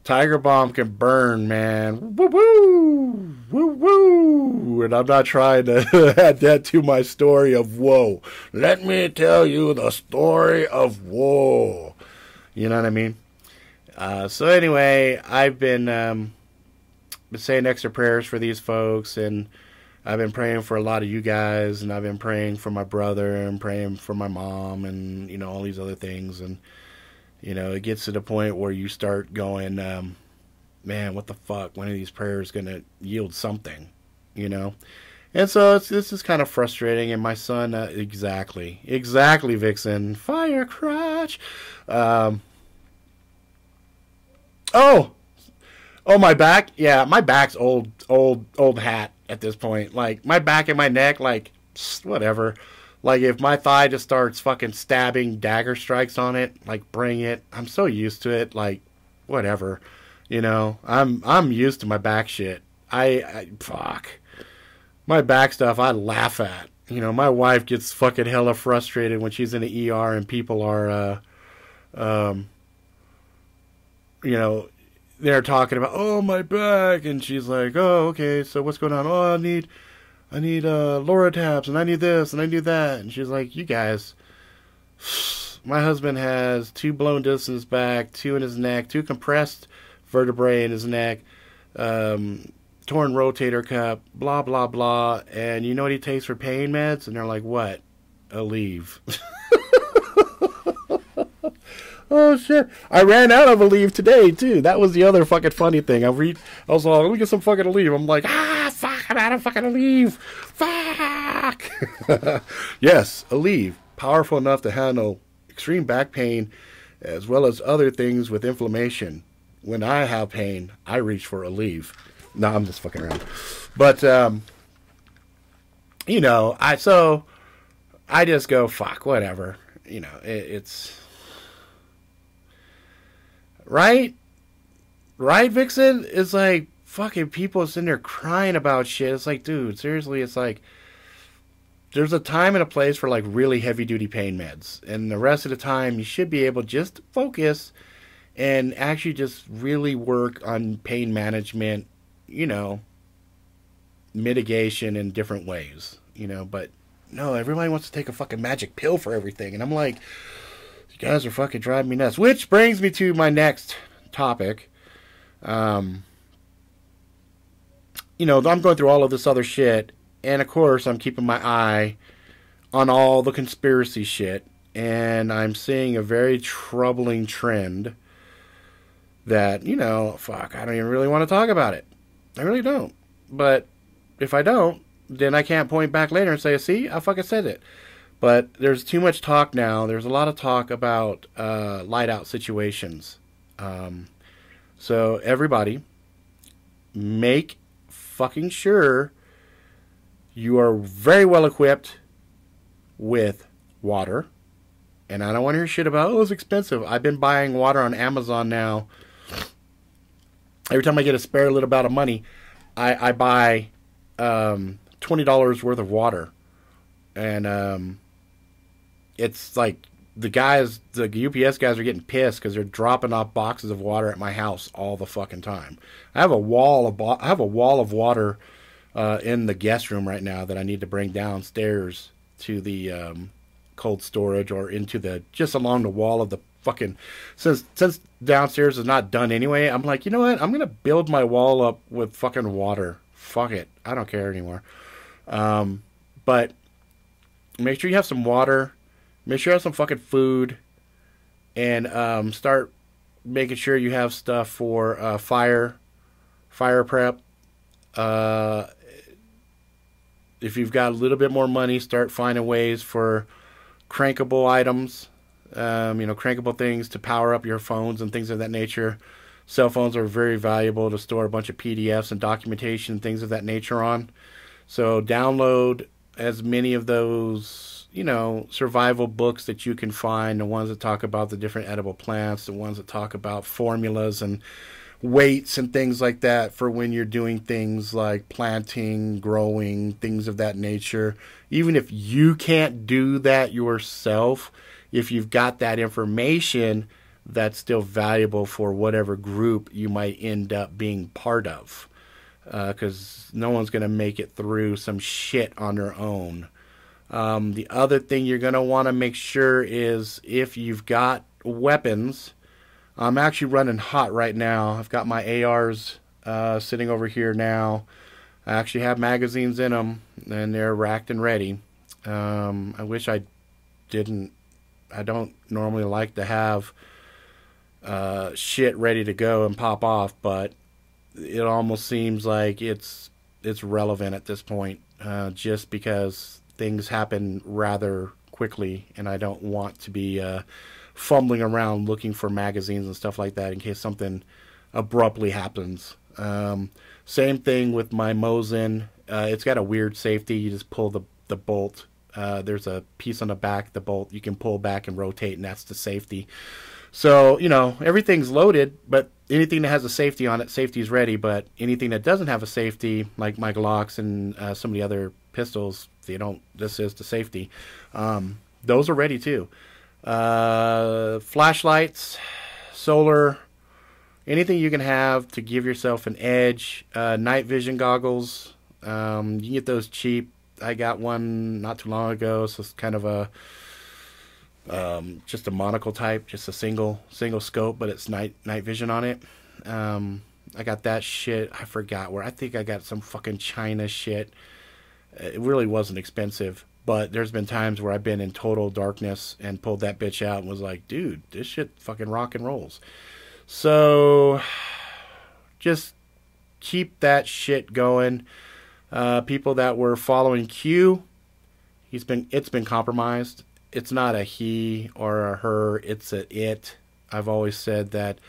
Tiger Balm can burn, man. Woo woo, woo woo. And I'm not trying to add that to my story of woe. Let me tell you the story of woe. You know what I mean? So anyway, I've been saying extra prayers for these folks, and I've been praying for a lot of you guys, and I've been praying for my brother, and praying for my mom, and all these other things. And it gets to the point where you start going, man, what the fuck? When are these prayers gonna yield something? And so this is kind of frustrating. And my son, exactly, Vixen, fire crotch. Oh, my back. Yeah, my back's old hat at this point. Like, my back and my neck, like, whatever. Like, if my thigh just starts fucking stabbing dagger strikes on it, like, bring it. I'm so used to it. Like, whatever. I'm used to my back shit. Fuck. My back stuff, I laugh at. My wife gets fucking hella frustrated when she's in the ER and people are, they're talking about, oh, my back, and she's like, oh, okay, so what's going on? Oh, I need Loratabs, and I need this, and I need that. And she's like, you guys, my husband has 2 blown discs in his back, 2 in his neck, 2 compressed vertebrae in his neck, torn rotator cuff, blah, blah, blah. And you know what he takes for pain meds? And they're like, what? Aleve. Oh, shit. I ran out of Aleve today, too. That was the other fucking funny thing. I was like, let me get some fucking Aleve. I'm like, fuck, I'm out of fucking Aleve. Fuck. Yes, Aleve. Powerful enough to handle extreme back pain as well as other things with inflammation. When I have pain, I reach for Aleve. No, I'm just fucking around. But, I just go, fuck, whatever. It's... Right, Vixen? It's like fucking people sitting there crying about shit. It's like, dude, seriously, it's like there's a time and a place for like really heavy duty pain meds, and the rest of the time you should be able to just focus and actually just really work on pain management, mitigation in different ways, but no, everybody wants to take a fucking magic pill for everything, and I'm like, you guys are fucking driving me nuts. Which brings me to my next topic. I'm going through all of this other shit, and of course I'm keeping my eye on all the conspiracy shit, and I'm seeing a very troubling trend that, fuck, I don't even really want to talk about it. I really don't. But if I don't, then I can't point back later and say, see, I fucking said it. But there's too much talk now. There's a lot of talk about light out situations. So everybody, make fucking sure you are very well equipped with water. And I don't want to hear shit about, oh, it's expensive. I've been buying water on Amazon now. Every time I get a spare little bit of money, I buy $20 worth of water. And it's like the UPS guys are getting pissed because they're dropping off boxes of water at my house all the fucking time. I have a wall of water in the guest room right now that I need to bring downstairs to the cold storage, or into just along the wall of the fucking, since downstairs is not done anyway. I'm like, you know what? I'm gonna build my wall up with fucking water. Fuck it, I don't care anymore. But make sure you have some water. Make sure you have some fucking food, and start making sure you have stuff for fire prep. If you've got a little bit more money, start finding ways for crankable items, crankable things to power up your phones and things of that nature. Cell phones are very valuable to store a bunch of PDFs and documentation and things of that nature on. So download as many of those, survival books that you can find, the ones that talk about the different edible plants, the ones that talk about formulas and weights and things like that for when you're doing things like planting, growing, things of that nature. Even if you can't do that yourself, if you've got that information, that's still valuable for whatever group you might end up being part of. Because no one's going to make it through some shit on their own. The other thing you're going to want to make sure is if you've got weapons. I'm actually running hot right now. I've got my ARs sitting over here now. I actually have magazines in them, and they're racked and ready. I wish I didn't. I don't normally like to have shit ready to go and pop off, but it almost seems like it's relevant at this point, just because things happen rather quickly, and I don't want to be fumbling around looking for magazines and stuff like that in case something abruptly happens. Same thing with my Mosin. It's got a weird safety. You just pull the bolt. There's a piece on the back of the bolt you can pull back and rotate, and that's the safety. So, everything's loaded, but anything that has a safety on it, safety is ready. But anything that doesn't have a safety, like my Glocks and some of the other pistols, this is the safety. Those are ready too. Flashlights, solar, anything you can have to give yourself an edge. Night vision goggles, you can get those cheap. I got one not too long ago, so it's kind of a just a monocle type, just a single scope, but it's night vision on it. I got that shit. I forgot where. I think I got some fucking China shit. It really wasn't expensive. But there's been times where I've been in total darkness and pulled that bitch out and was like, dude, this shit fucking rock and rolls. So just keep that shit going. People that were following Q, it's been compromised. It's not a he or a her, it's a it. I've always said that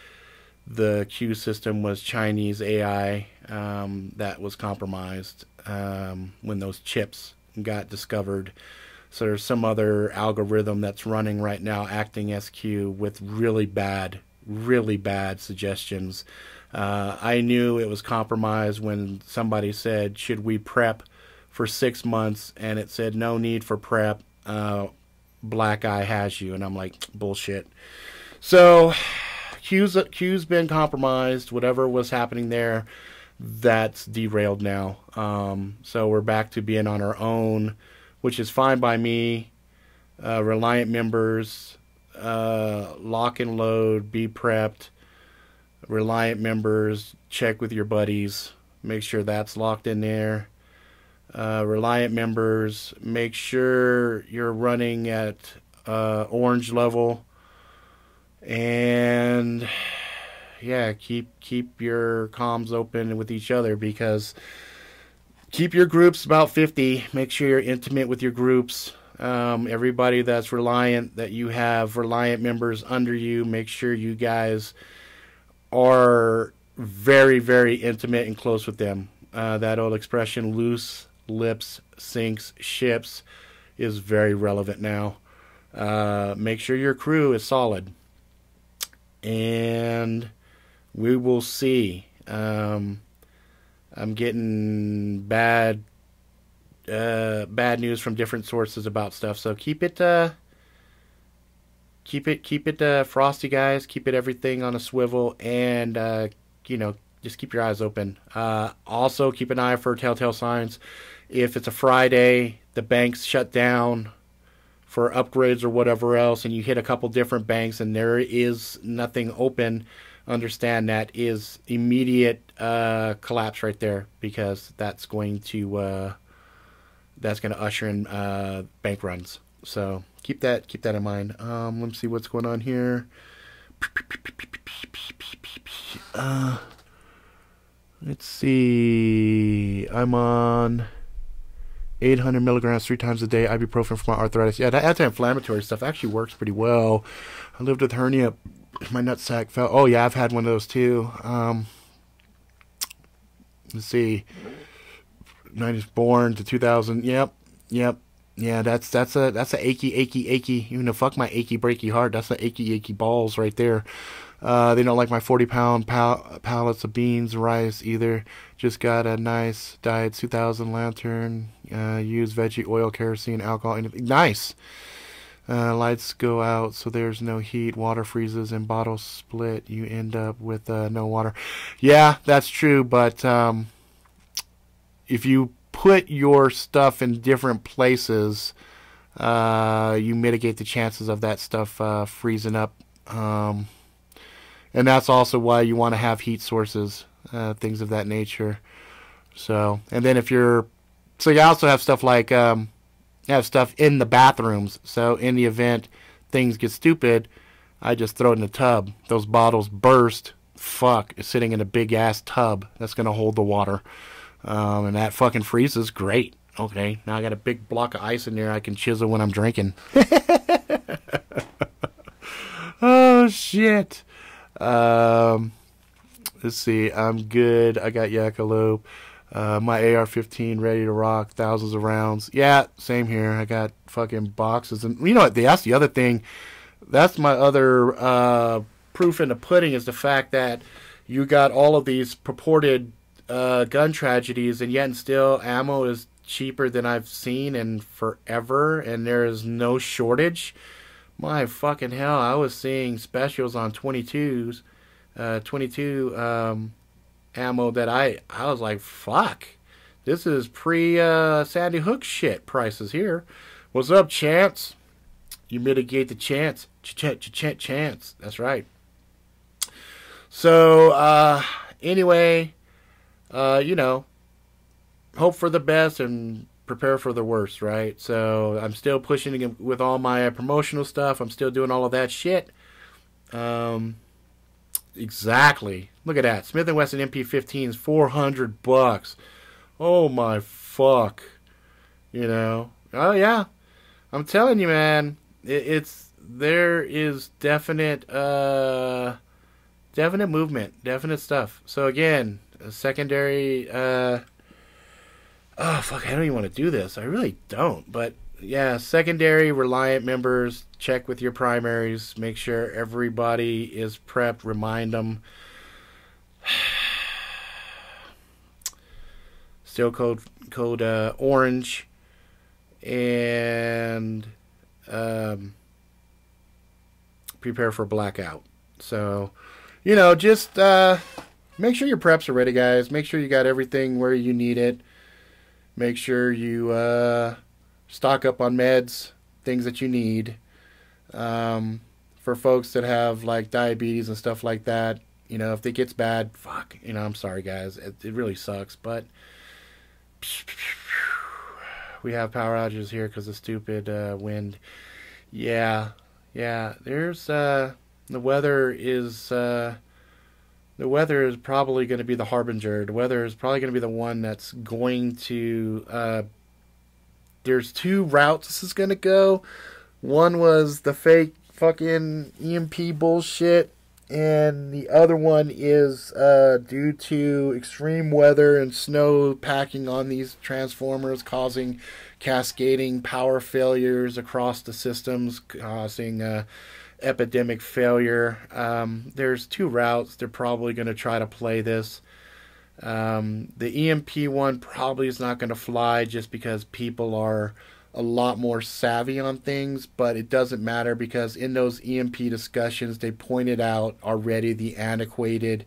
the Q system was Chinese AI that was compromised when those chips got discovered. So there's some other algorithm that's running right now acting as Q with really bad suggestions. I knew it was compromised when somebody said, should we prep for 6 months? And it said no need for prep. Black eye has you. And I'm like, bullshit. So Q's been compromised. Whatever was happening there, that's derailed now. So we're back to being on our own, which is fine by me. Reliant members, lock and load, be prepped. Reliant members, check with your buddies. Make sure that's locked in there. Reliant members, make sure you're running at orange level. And yeah, keep your comms open with each other, because keep your groups about 50. Make sure you're intimate with your groups. Everybody that's Reliant, that you have Reliant members under you, make sure you guys are very, very intimate and close with them. That old expression, loose lips sinks ships, is very relevant now. Make sure your crew is solid. And we will see. I'm getting bad news from different sources about stuff. So keep it frosty, guys. Keep it everything on a swivel, and just keep your eyes open. Also, keep an eye for telltale signs. If it's a Friday, the banks shut down for upgrades or whatever else, and you hit a couple different banks and there is nothing open, understand that is immediate collapse right there, because that's going to usher in bank runs. So keep that in mind. Let me see what's going on here. Let's see. I'm on 800 milligrams 3 times a day, ibuprofen for my arthritis. Yeah, that anti-inflammatory stuff actually works pretty well. I lived with hernia. My nutsack fell. Oh, yeah, I've had one of those too. Let's see. 90s born to 2000. Yep. Yeah, that's a achy. You know, fuck my achy breaky heart. That's the achy balls right there. They don't like my 40-pound pallets of beans, rice either. Just got a nice Diet 2000 lantern. Use veggie oil, kerosene, alcohol, anything. Nice. Lights go out, so there's no heat. Water freezes and bottles split. You end up with no water. Yeah, that's true. But if you put your stuff in different places, you mitigate the chances of that stuff freezing up. And that's also why you want to have heat sources, things of that nature. So, and then if you're, so you also have stuff like, have stuff in the bathrooms. So in the event things get stupid, I just throw it in the tub. Those bottles burst. Fuck, it's sitting in a big ass tub that's gonna hold the water, and that fucking freezes. Great. Okay, now I got a big block of ice in there I can chisel when I'm drinking. Oh shit. Let's see. I'm good. I got Jackalope. My AR-15 ready to rock. Thousands of rounds. Yeah, same here. I got fucking boxes. And you know what? That's the other thing. That's my other proof in the pudding is the fact that you got all of these purported gun tragedies, and yet and still ammo is cheaper than I've seen in forever, and there is no shortage. My fucking hell, I was seeing specials on 22s, 22 ammo that I was like, fuck, this is pre Sandy Hook shit prices here. What's up, Chance? You mitigate the chance. Chance. That's right. So, anyway, you know, hope for the best and prepare for the worst, right? So I'm still pushing with all my promotional stuff. I'm still doing all of that shit. Exactly. Look at that. Smith & Wesson MP15 is $400. Oh my fuck. You know. Oh yeah. I'm telling you, man. There is definite movement, definite stuff. So again, a secondary oh fuck, I don't even want to do this. I really don't. But yeah, secondary Reliant members, check with your primaries. Make sure everybody is prepped. Remind them. Still code orange, and prepare for blackout. So, you know, just make sure your preps are ready, guys. Make sure you got everything where you need it. Make sure you stock up on meds, things that you need. For folks that have like diabetes and stuff like that, you know, if it gets bad, fuck, you know, I'm sorry, guys. It really sucks, but we have power outages here because of stupid wind. Yeah. There's the weather is probably going to be the harbinger. The weather is probably going to be the one that's going to. There's two routes this is going to go. One was the fake fucking EMP bullshit, and the other one is due to extreme weather and snow packing on these transformers, causing cascading power failures across the systems, causing epidemic failure. There's two routes. They're probably going to try to play this. The EMP one probably is not going to fly just because people are a lot more savvy on things, but it doesn't matter because in those EMP discussions they pointed out already the antiquated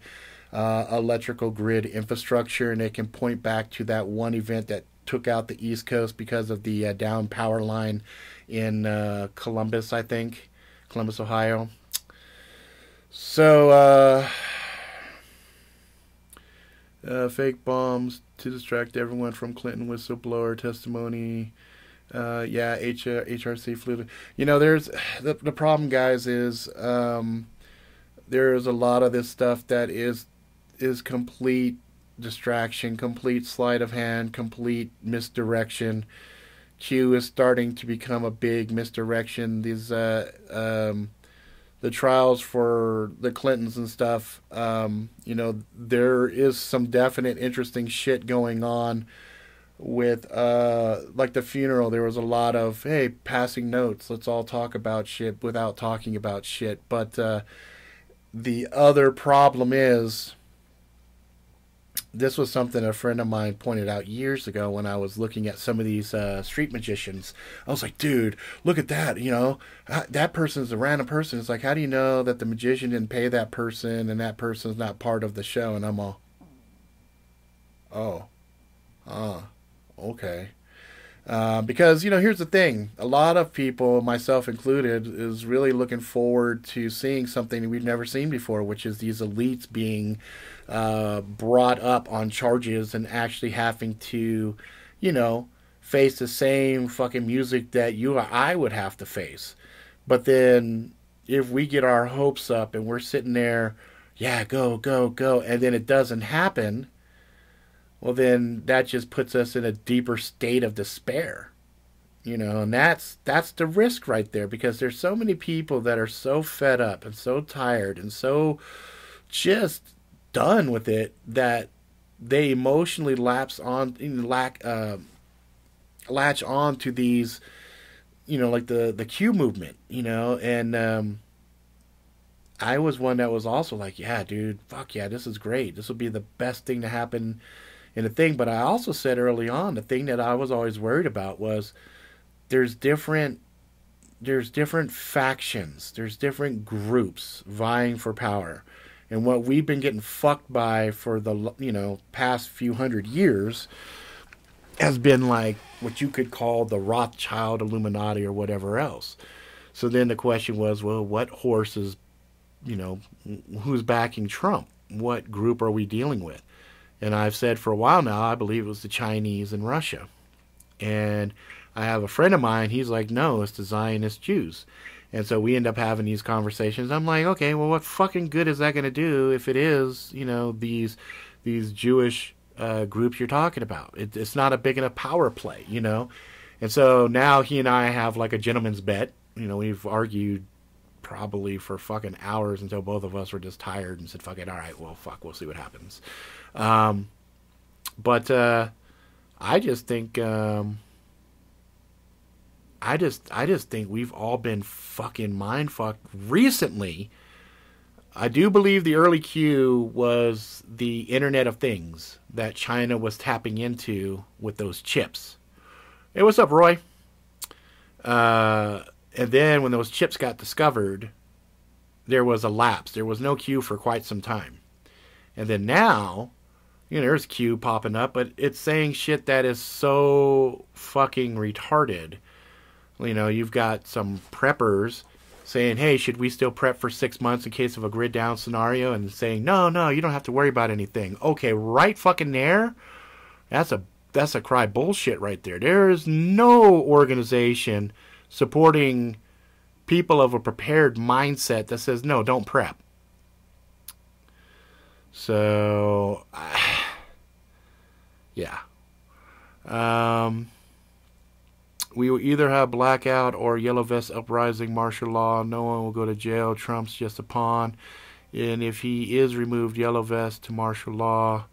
electrical grid infrastructure, and they can point back to that one event that took out the East Coast because of the down power line in Columbus, I think. Columbus, Ohio. So, fake bombs to distract everyone from Clinton whistleblower testimony. Yeah, HRC flew. You know, there's the problem, guys, is there's a lot of this stuff that is complete distraction, complete sleight of hand, complete misdirection. Q is starting to become a big misdirection. These the trials for the Clintons and stuff, you know, there is some definite interesting shit going on with like the funeral, there was a lot of, hey, passing notes, let's all talk about shit without talking about shit. But the other problem is, this was something a friend of mine pointed out years ago when I was looking at some of these street magicians. I was like, dude, look at that. You know, that person's a random person. It's like, how do you know that the magician didn't pay that person and that person's not part of the show? And I'm all, oh, okay. Because, you know, here's the thing. A lot of people, myself included, is really looking forward to seeing something we've never seen before, which is these elites being brought up on charges and actually having to, you know, face the same fucking music that you or I would have to face. But then if we get our hopes up and we're sitting there, yeah, go, go, go, and then it doesn't happen, well, then that just puts us in a deeper state of despair, you know, and that's the risk right there, because there's so many people that are so fed up and so tired and so just done with it that they emotionally latch on to these, you know, like the Q movement, you know, and I was one that was also like, yeah, dude, fuck yeah, this is great. This will be the best thing to happen in the thing. But I also said early on, the thing that I was always worried about was there's different factions, there's different groups vying for power. And what we've been getting fucked by for the, you know, past few hundred years has been like what you could call the Rothschild Illuminati or whatever else. So then the question was, well, what horse is, you know, who's backing Trump? What group are we dealing with? And I've said for a while now, I believe it was the Chinese and Russia. And I have a friend of mine, he's like, no, it's the Zionist Jews. And so we end up having these conversations. I'm like, okay, well, what fucking good is that going to do if it is, you know, these Jewish groups you're talking about? It's not a big enough power play, you know? And so now he and I have like a gentleman's bet. You know, we've argued probably for fucking hours until both of us were just tired and said, fuck it, all right, well, fuck, we'll see what happens. But I just think I just think we've all been fucking mind fucked recently. I do believe the early Q was the Internet of Things that China was tapping into with those chips. Hey, what's up, Roy? And then when those chips got discovered, there was a lapse. There was no Q for quite some time. And then now, you know, there's Q popping up, but it's saying shit that is so fucking retarded. You know, you've got some preppers saying, hey, should we still prep for 6 months in case of a grid down scenario? And saying, no, you don't have to worry about anything. Okay, right fucking there, that's a cry bullshit right there. There is no organization supporting people of a prepared mindset that says, no, don't prep. So, yeah. We will either have blackout or yellow vest uprising, martial law. No one will go to jail. Trump's just a pawn. And if he is removed, yellow vest to martial law.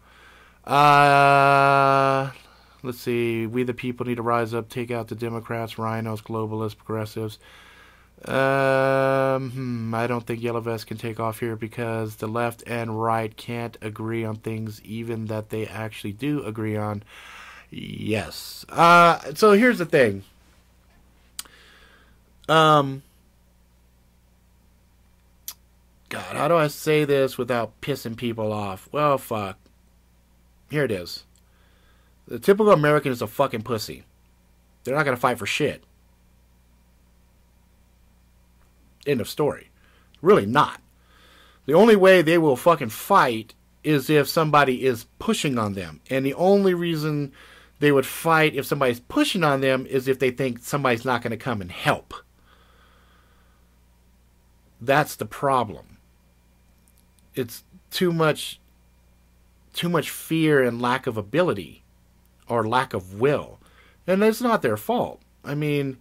Let's see. We the people need to rise up, take out the Democrats, rhinos, globalists, progressives. I don't think yellow vest can take off here because the left and right can't agree on things even that they actually do agree on. Yes. So here's the thing. God, how do I say this without pissing people off? Well, fuck. Here it is. The typical American is a fucking pussy. They're not going to fight for shit. End of story. Really not. The only way they will fucking fight is if somebody is pushing on them. And the only reason they would fight if somebody's pushing on them is if they think somebody's not going to come and help. That's the problem. It's too much fear and lack of ability or lack of will. And it's not their fault. I mean,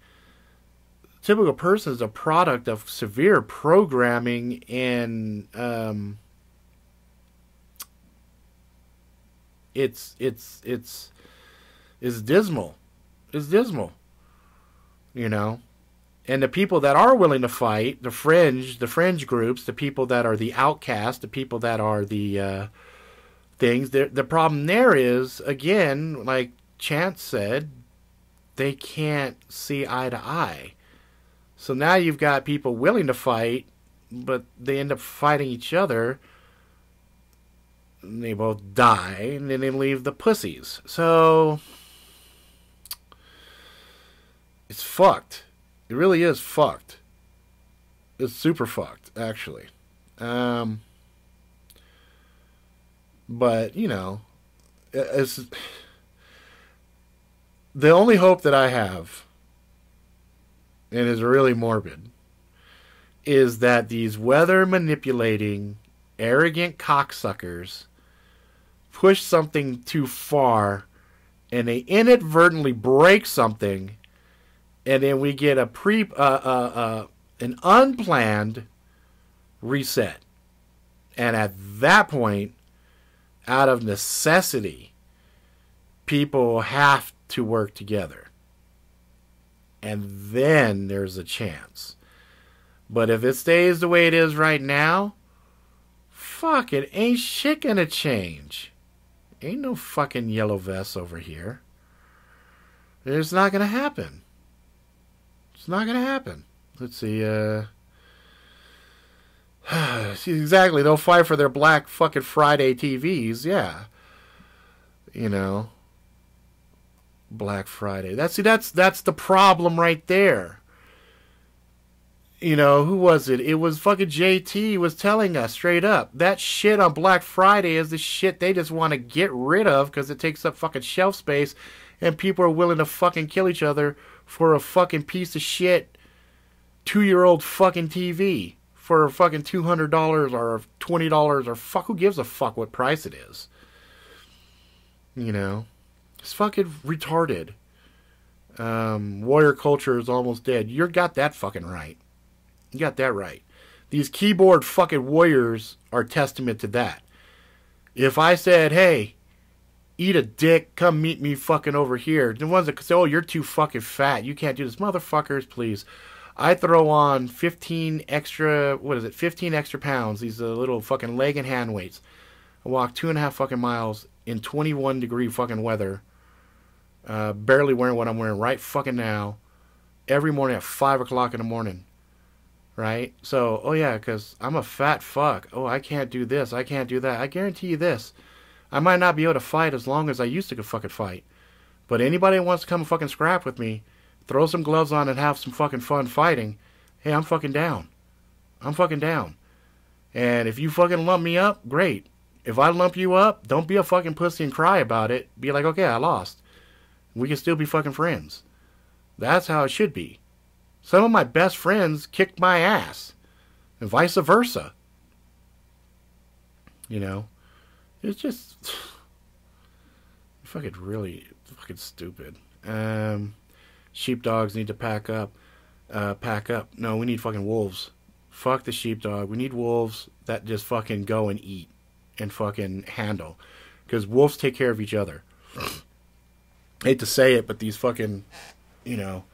typical person is a product of severe programming and it's is dismal. Is dismal. You know? And the people that are willing to fight, the fringe groups, the people that are the outcast, the people that are the things, the problem there is, again, like Chance said, they can't see eye to eye. So now you've got people willing to fight, but they end up fighting each other. And they both die, and then they leave the pussies. So it's fucked. It really is fucked. It's super fucked, actually. But, you know, it's the only hope that I have, and is really morbid, is that these weather manipulating, arrogant cocksuckers push something too far and they inadvertently break something, and then we get an unplanned reset. And at that point, out of necessity, people have to work together. And then there's a chance. But if it stays the way it is right now, fuck it, ain't shit gonna change. Ain't no fucking yellow vests over here. It's not gonna happen. It's not gonna happen. Let's see, exactly, they'll fight for their Black fucking Friday TVs, yeah. You know. Black Friday. That's the problem right there. You know, who was it? It was fucking JT was telling us straight up. That shit on Black Friday is the shit they just want to get rid of because it takes up fucking shelf space and people are willing to fucking kill each other for a fucking piece of shit 2-year-old fucking TV for fucking $200 or $20 or fuck, who gives a fuck what price it is? You know? It's fucking retarded. Warrior culture is almost dead. You got that fucking right. You got that right. These keyboard fucking warriors are testament to that. If I said, hey, eat a dick, come meet me fucking over here. The ones that say, oh, you're too fucking fat, you can't do this. Motherfuckers, please. I throw on 15 extra pounds, these little fucking leg and hand weights. I walk 2.5 fucking miles in 21 degree fucking weather. Barely wearing what I'm wearing right fucking now. Every morning at 5 o'clock in the morning. Right? So, oh yeah, because I'm a fat fuck. Oh, I can't do this. I can't do that. I guarantee you this. I might not be able to fight as long as I used to fucking fight. But anybody who wants to come fucking scrap with me, throw some gloves on and have some fucking fun fighting, hey, I'm fucking down. I'm fucking down. And if you fucking lump me up, great. If I lump you up, don't be a fucking pussy and cry about it. Be like, okay, I lost. We can still be fucking friends. That's how it should be. Some of my best friends kicked my ass. And vice versa. You know? It's just fucking really fucking stupid. Sheepdogs need to pack up. Pack up. No, we need fucking wolves. Fuck the sheepdog. We need wolves that just fucking go and eat. And fucking handle. Because wolves take care of each other. I hate to say it, but these fucking, you know,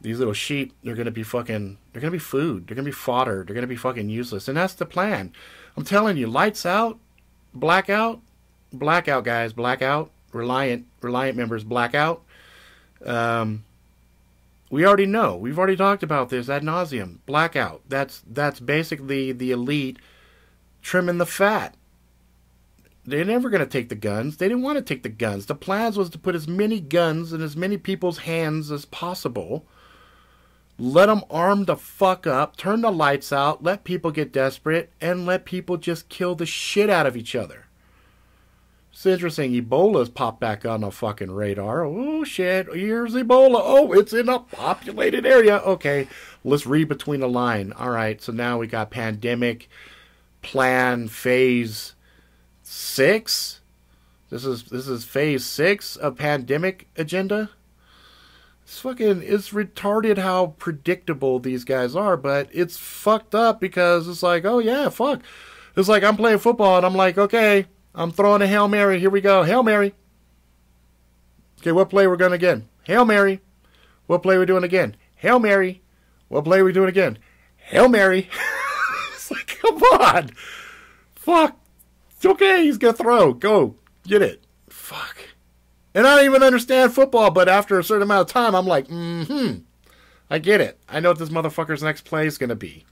these little sheep, they're going to be fucking, they're going to be food. They're going to be fodder. They're going to be fucking useless. And that's the plan. I'm telling you, lights out, blackout, guys, blackout, Reliant members, blackout. We already know. We've already talked about this ad nauseum. Blackout. That's basically the elite trimming the fat. They're never going to take the guns. They didn't want to take the guns. The plan was to put as many guns in as many people's hands as possible. Let them arm the fuck up. Turn the lights out. Let people get desperate. And let people just kill the shit out of each other. It's interesting. Ebola's popped back on the fucking radar. Oh, shit. Here's Ebola. Oh, it's in a populated area. Okay. Let's read between the line. All right. So now we got pandemic plan phase 6. This is phase 6 of pandemic agenda. It's retarded how predictable these guys are, but it's fucked up because it's like, oh yeah, fuck. It's like I'm playing football and I'm like, okay, I'm throwing a Hail Mary. Here we go. Hail Mary. Okay, what play we're going again? Hail Mary. What play we doing again? Hail Mary. What play we doing again? Hail Mary. It's like, come on. Fuck. It's okay. He's going to throw. Go. Get it. Fuck. And I don't even understand football, but after a certain amount of time, I'm like, I get it. I know what this motherfucker's next play is going to be.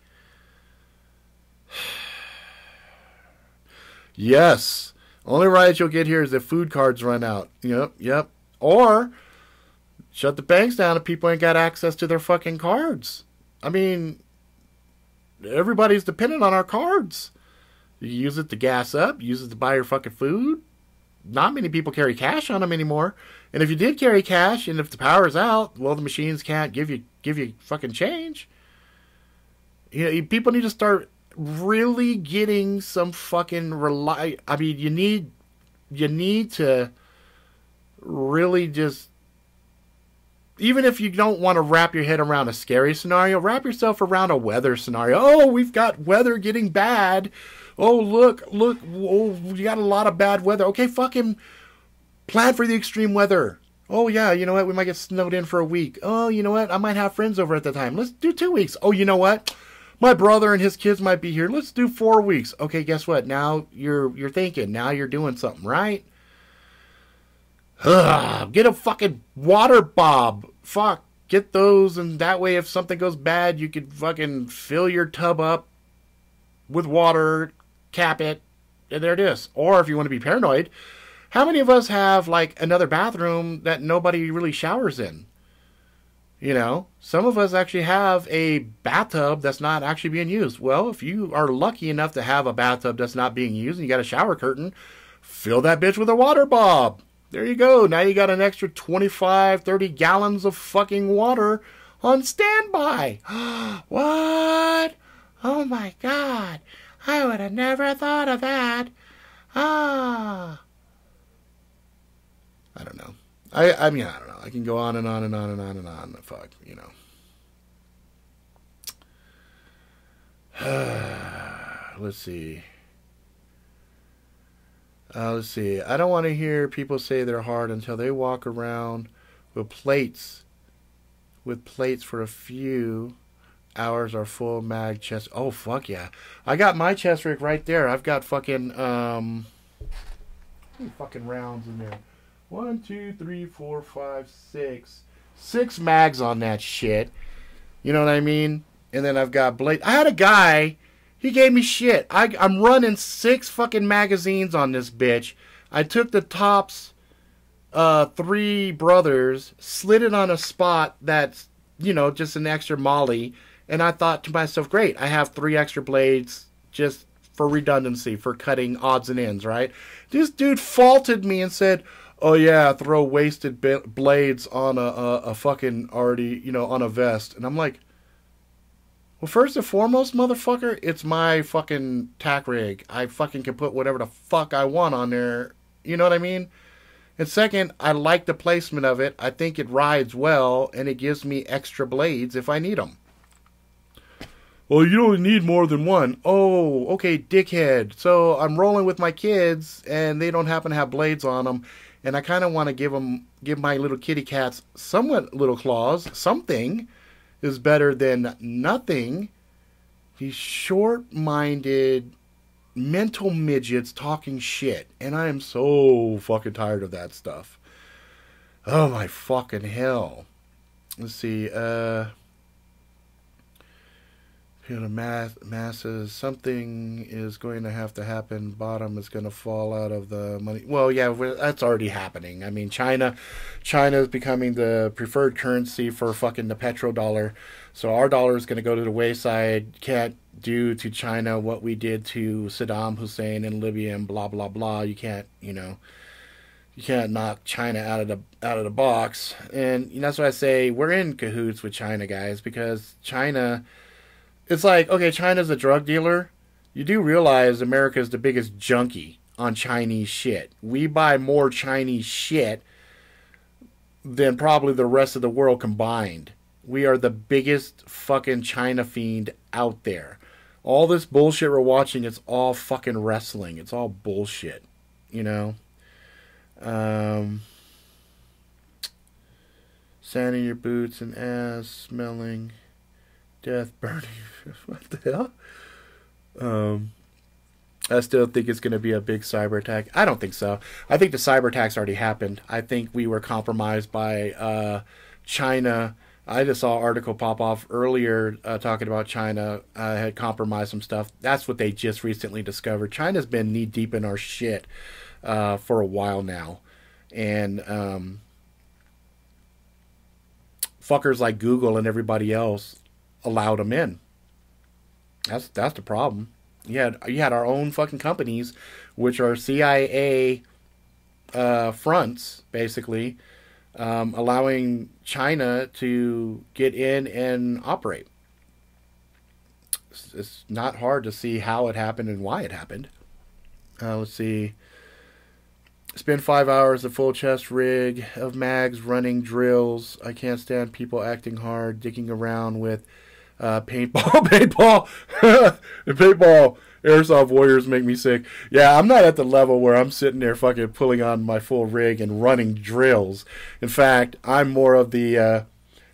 Yes. Only riot you'll get here is if food cards run out. Yep. Or shut the banks down and people ain't got access to their fucking cards. I mean, everybody's dependent on our cards. You use it to gas up. You use it to buy your fucking food. Not many people carry cash on them anymore. And if you did carry cash, and if the power's out, well, the machines can't give you fucking change. People need to start really getting some fucking I mean, you need to really just, even if you don't want to wrap your head around a scary scenario, wrap yourself around a weather scenario. Oh, we've got weather getting bad. Oh, look. Oh, we got a lot of bad weather. Okay, fucking plan for the extreme weather. Oh, yeah, you know what? We might get snowed in for a week. Oh, you know what? I might have friends over at the time. Let's do 2 weeks. Oh, you know what? My brother and his kids might be here. Let's do 4 weeks. Okay, guess what? Now you're thinking. Now you're doing something, right? Get a fucking water bob. Fuck. Get those, and that way if something goes bad, you could fucking fill your tub up with water, cap it, and there it is. Or if you want to be paranoid, how many of us have like another bathroom that nobody really showers in? Some of us actually have a bathtub that's not actually being used. Well, if you are lucky enough to have a bathtub that's not being used and you got a shower curtain, fill that bitch with a water bob. There you go. Now you got an extra 25, 30 gallons of fucking water on standby. What? Oh my God. I would have never thought of that. I don't know. I mean, I don't know. I can go on and on and on and on and on. Fuck, Let's see. Let's see. I don't want to hear people say they're hard until they walk around with plates for a few hours or full mag chest. Oh, fuck yeah. I got my chest rig right there. I've got fucking, how many fucking rounds in there? 1, 2, 3, 4, 5, 6. 6 mags on that shit. You know what I mean? And then I've got blade. I had a guy, he gave me shit. I'm running 6 fucking magazines on this bitch. I took the tops 3 brothers, slid it on a spot that's, just an extra molly. And I thought to myself, great, I have 3 extra blades just for redundancy, for cutting odds and ends, right? This dude faulted me and said, oh yeah, throw wasted blades on a fucking already, on a vest. And I'm like, well, first and foremost, motherfucker, it's my fucking tack rig. I fucking can put whatever the fuck I want on there. You know what I mean? And second, I like the placement of it. I think it rides well, and it gives me extra blades if I need them. Well, you don't need more than one. Oh, okay, dickhead. So I'm rolling with my kids, and they don't happen to have blades on them. And I kind of want to give my little kitty cats somewhat little claws. Something is better than nothing. These short-minded mental midgets talking shit. And I am so fucking tired of that stuff. Oh my fucking hell. Let's see. Masses, something is going to have to happen. Bottom is going to fall out of the money. Well, yeah, that's already happening. I mean, China is becoming the preferred currency for fucking the petrodollar. So our dollar is going to go to the wayside. Can't do to China what we did to Saddam Hussein in Libya and blah blah blah. You can't, you can't knock China out of the box. And that's why I say we're in cahoots with China, guys, because China. It's like, okay, China's a drug dealer. You do realize America is the biggest junkie on Chinese shit. We buy more Chinese shit than probably the rest of the world combined. We are the biggest fucking China fiend out there. All this bullshit we're watching, it's all fucking wrestling. It's all bullshit, Sand in your boots and ass smelling. Death burning. What the hell? I still think it's going to be a big cyber attack. I don't think so. I think the cyber attack's already happened. I think we were compromised by China. I just saw an article pop off earlier talking about China had compromised some stuff. That's what they just recently discovered. China's been knee deep in our shit for a while now. And fuckers like Google and everybody else allowed them in. That's the problem. You had our own fucking companies, which are CIA fronts, basically, allowing China to get in and operate. It's not hard to see how it happened and why it happened. Let's see. Spend 5 hours at full chest rig of mags running drills. I can't stand people acting hard, dicking around with paintball. Paintball airsoft warriors make me sick. Yeah, I'm not at the level where I'm sitting there fucking pulling on my full rig and running drills. In fact, I'm more of the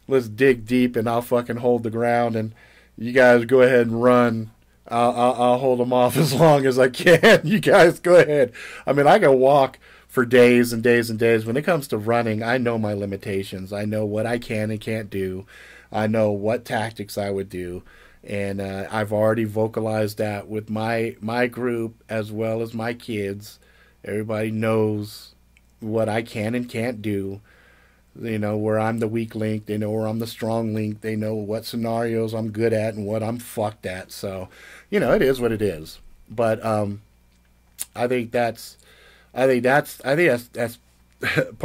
let's dig deep and I'll fucking hold the ground and you guys go ahead and run. I'll hold them off as long as I can. You guys go ahead. I mean, I can walk for days and days and days. When it comes to running, I know my limitations. I know what I can and can't do. I know what tactics I would do. And I've already vocalized that with my group as well as my kids. Everybody knows what I can and can't do. They know where I'm the weak link. They know where I'm the strong link. They know what scenarios I'm good at and what I'm fucked at. So, it is what it is. But I think that's part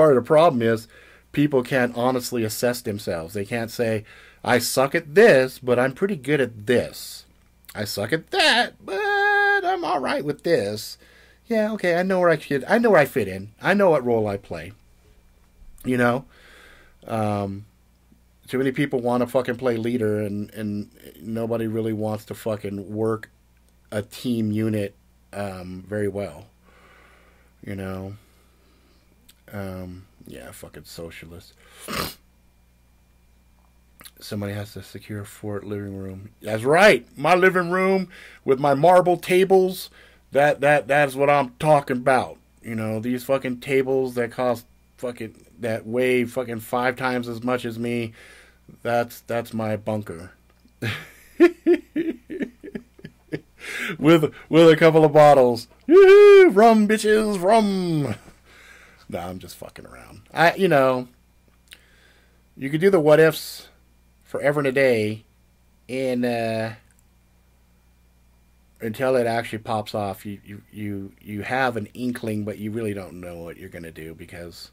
of the problem is people can't honestly assess themselves. They can't say, I suck at this, but I'm pretty good at this. I suck at that, but I'm all right with this. Yeah, okay, I know where I fit in. I know what role I play. Too many people want to fucking play leader and nobody really wants to fucking work a team unit very well. Yeah, fucking socialist. Somebody has to secure fort living room. That's right. My living room with my marble tables. That's what I'm talking about. These fucking tables that cost that weigh fucking 5 times as much as me. That's my bunker. with a couple of bottles. Rum, bitches, rum. No, I'm just fucking around. You could do the what ifs forever and a day, and until it actually pops off, you have an inkling, but you really don't know what you're gonna do because,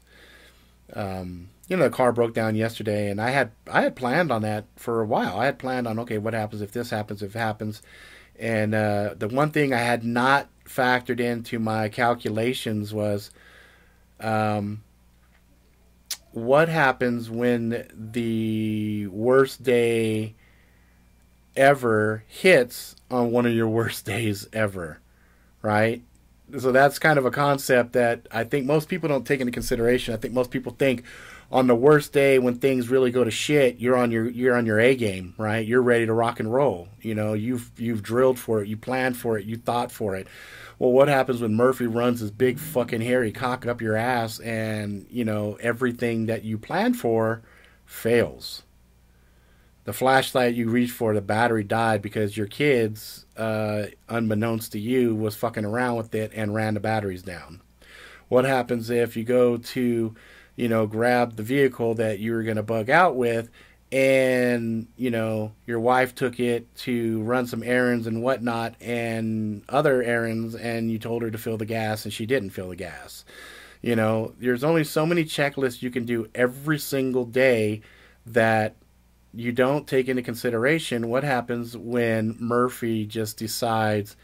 the car broke down yesterday, and I had planned on that for a while. I had planned on, okay, what happens if this happens, if it happens, and the one thing I had not factored into my calculations was, what happens when the worst day ever hits on one of your worst days ever, right? So that's kind of a concept that I think most people don't take into consideration. I think most people think on the worst day when things really go to shit, you're on your A game, right? You're ready to rock and roll. You've drilled for it, you planned for it, you thought for it. Well, what happens when Murphy runs his big fucking hairy cock up your ass and, everything that you planned for fails? The flashlight you reached for, the battery died because your kids, unbeknownst to you, was fucking around with it and ran the batteries down. What happens if you go to, grab the vehicle that you were going to bug out with and, your wife took it to run some errands and whatnot and other errands and you told her to fill the gas and she didn't fill the gas. There's only so many checklists you can do every single day that you don't take into consideration what happens when Murphy just decides,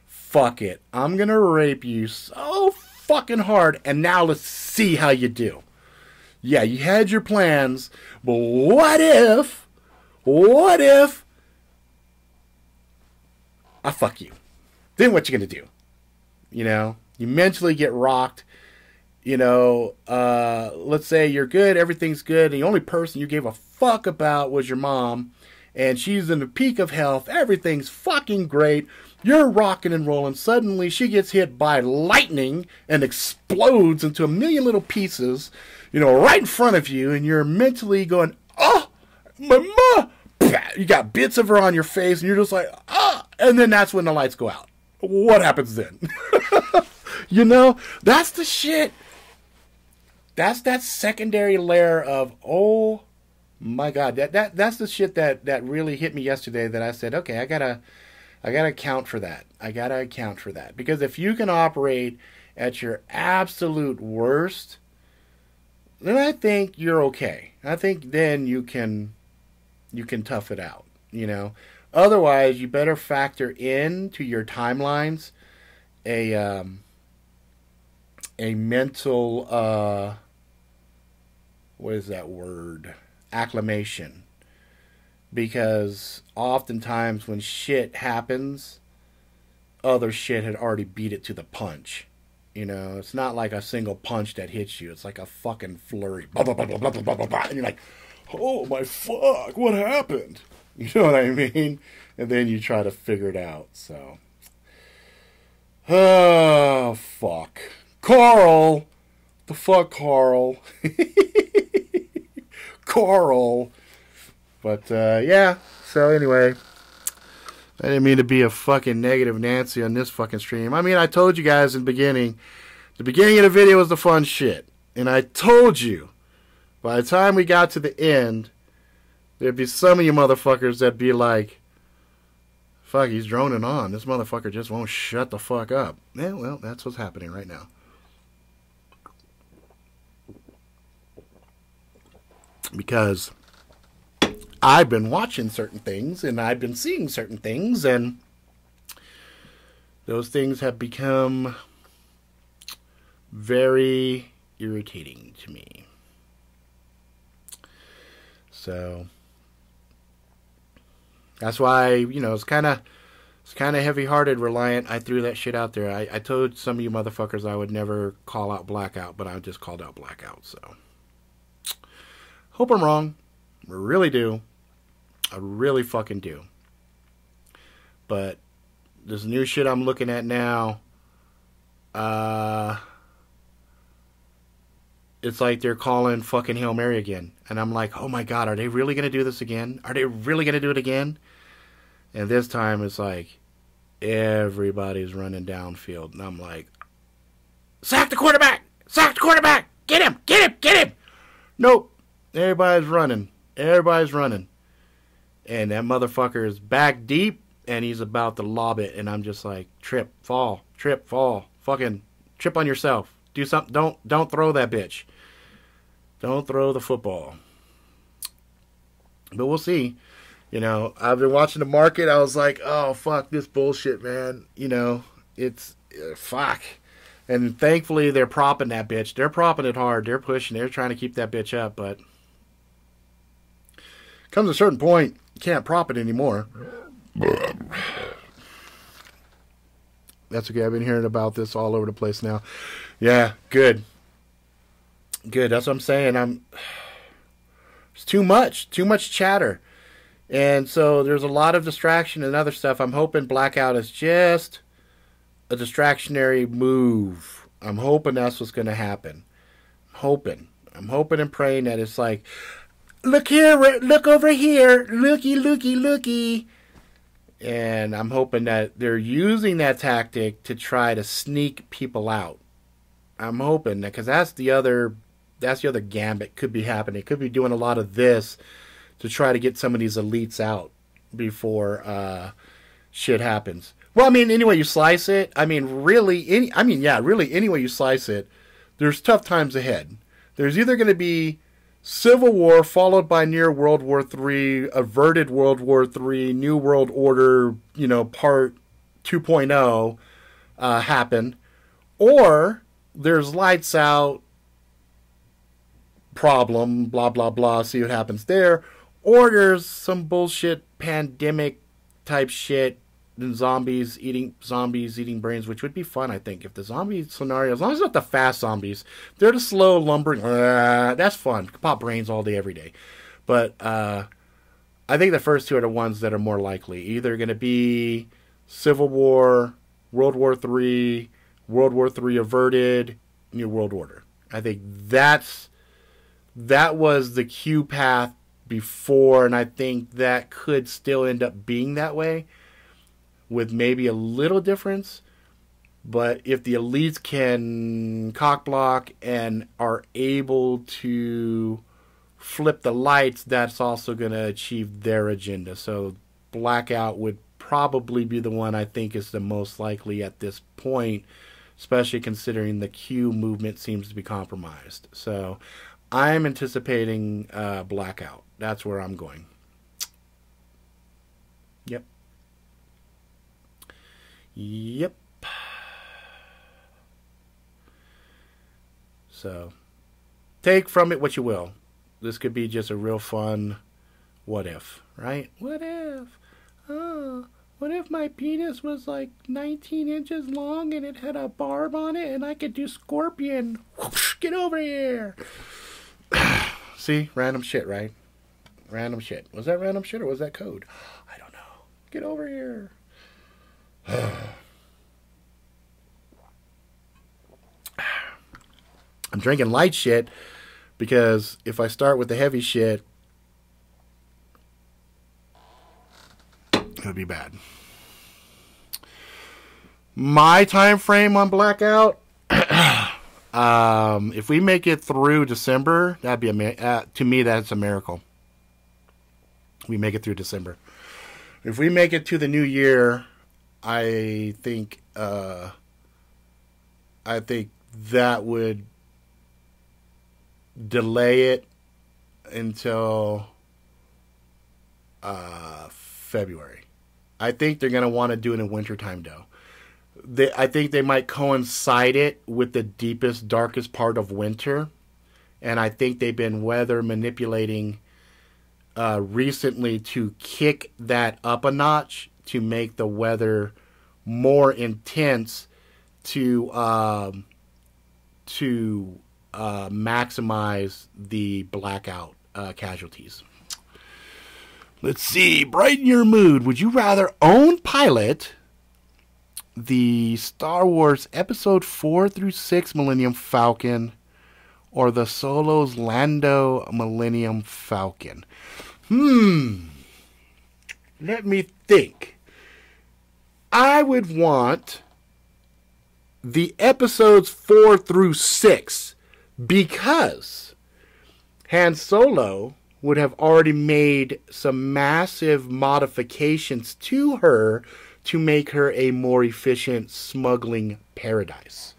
fuck it, I'm going to rape you so fucking hard and now let's see how you do. Yeah, you had your plans, but what if I fuck you? Then what you gonna do? You mentally get rocked Let's say you're good, everything's good. The only person you gave a fuck about was your mom, and she's in the peak of health. Everything's fucking great. You're rocking and rolling. Suddenly, she gets hit by lightning and explodes into a million little pieces, right in front of you, and you're mentally going, "Oh, my mom!" You got bits of her on your face, and you're just like, "Ah!" And then that's when the lights go out. What happens then? That's the shit. That's that secondary layer of, oh my god, that's the shit that really hit me yesterday. That I said, okay, I gotta account for that. I gotta account for that, because if you can operate at your absolute worst, then I think you're okay. I think then you can tough it out. Otherwise, you better factor into your timelines a mental what is that word? Acclamation. Because oftentimes when shit happens, other shit had already beat it to the punch. It's not like a single punch that hits you. It's like a fucking flurry. Blah, blah, blah, blah, blah, blah, blah, blah. And you're like, oh my fuck, what happened? You know what I mean? And then you try to figure it out. So, oh fuck, Carl, the fuck, Carl, Carl. But yeah. So anyway, I didn't mean to be a fucking negative Nancy on this fucking stream. I mean, I told you guys in the beginning of the video was the fun shit, and I told you by the time we got to the end, there'd be some of you motherfuckers that'd be like, fuck, he's droning on. This motherfucker just won't shut the fuck up. Yeah, well, that's what's happening right now. Because I've been watching certain things, and I've been seeing certain things, and those things have become very irritating to me. So that's why, it's kind of heavy-hearted, Reliant. I threw that shit out there. I told some of you motherfuckers I would never call out Blackout, but I just called out Blackout. So hope I'm wrong. I really do. I really fucking do. But this new shit I'm looking at now, it's like they're calling fucking Hail Mary again. And I'm like, oh my god, are they really going to do this again? Are they really going to do it again? And this time it's like everybody's running downfield. And I'm like, sack the quarterback! Sack the quarterback! Get him! Get him! Get him! Nope. Everybody's running. Everybody's running. And that motherfucker is back deep, and he's about to lob it. And I'm just like, trip, fall. Fucking trip on yourself. Do something. Don't throw that bitch. Don't throw the football. But we'll see. I've been watching the market. I was like, oh, fuck this bullshit, man. It's fuck. And thankfully, they're propping that bitch. They're propping it hard. They're pushing. They're trying to keep that bitch up. But comes a certain point, you can't prop it anymore. That's okay. I've been hearing about this all over the place now. Yeah, good. That's what I'm saying. It's too much chatter. And so there's a lot of distraction and other stuff. I'm hoping Blackout is just a distractionary move. I'm hoping that's what's going to happen. I'm hoping and praying that it's like, look here, look over here, looky. And I'm hoping that they're using that tactic to try to sneak people out. I'm hoping that, because that's the other gambit could be happening. Could be doing a lot of this to try to get some of these elites out before shit happens. Well, I mean, any way you slice it, really any way you slice it, there's tough times ahead. There's either going to be Civil War followed by near World War III, averted World War III, New World Order, part 2.0 happen, or there's lights out, problem, blah, blah, blah, see what happens there, or there's some bullshit pandemic type shit than zombies eating brains, which would be fun, I think. If the zombie scenario, as long as it's not the fast zombies, they're the slow lumbering. That's fun. Pop brains all day, every day. But I think the first two are the ones that are more likely. Either going to be Civil War, World War III, World War III averted, New World Order. I think that was the Q path before, and I think that could still end up being that way, with maybe a little difference. But if the elites can cock block and are able to flip the lights, that's also going to achieve their agenda. So Blackout would probably be the one I think is the most likely at this point, especially considering the Q movement seems to be compromised. So I'm anticipating Blackout. That's where I'm going. Yep. So take from it what you will. This could be just a real fun what if, right? What if? Oh, what if my penis was like 19 inches long and it had a barb on it and I could do scorpion? Whoosh, get over here. See? Random shit, right? Random shit. Was that random shit or was that code? I don't know. Get over here. I'm drinking light shit because if I start with the heavy shit, it'll be bad. My time frame on Blackout, if we make it through December, that'd be to me that's a miracle. We make it through December. If we make it to the new year, I think that would delay it until February. I think they're going to want to do it in wintertime, though. I think they might coincide it with the deepest, darkest part of winter. And I think they've been weather manipulating recently to kick that up a notch to make the weather more intense to maximize the blackout casualties. Let's see. Brighten your mood. Would you rather own pilot the Star Wars Episode 4 through 6 Millennium Falcon or the Solo's Lando Millennium Falcon? Let me think. I would want the episodes 4 through 6 because Han Solo would have already made some massive modifications to her to make her a more efficient smuggling paradise.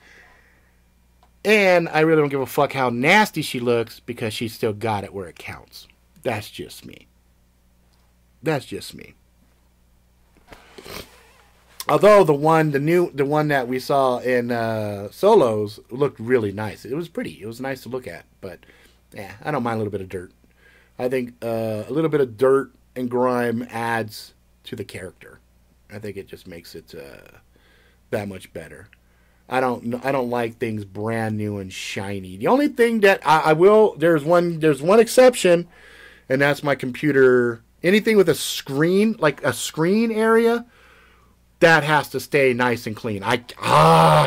And I really don't give a fuck how nasty she looks because she still got it where it counts. That's just me. Although the one that we saw in Solos looked really nice. It was pretty. It was nice to look at. But yeah, I don't mind a little bit of dirt. I think a little bit of dirt and grime adds to the character. I think it just makes it that much better. I don't like things brand new and shiny. The only thing that I will there's one exception, and that's my computer. Anything with a screen, like a screen area, that has to stay nice and clean. I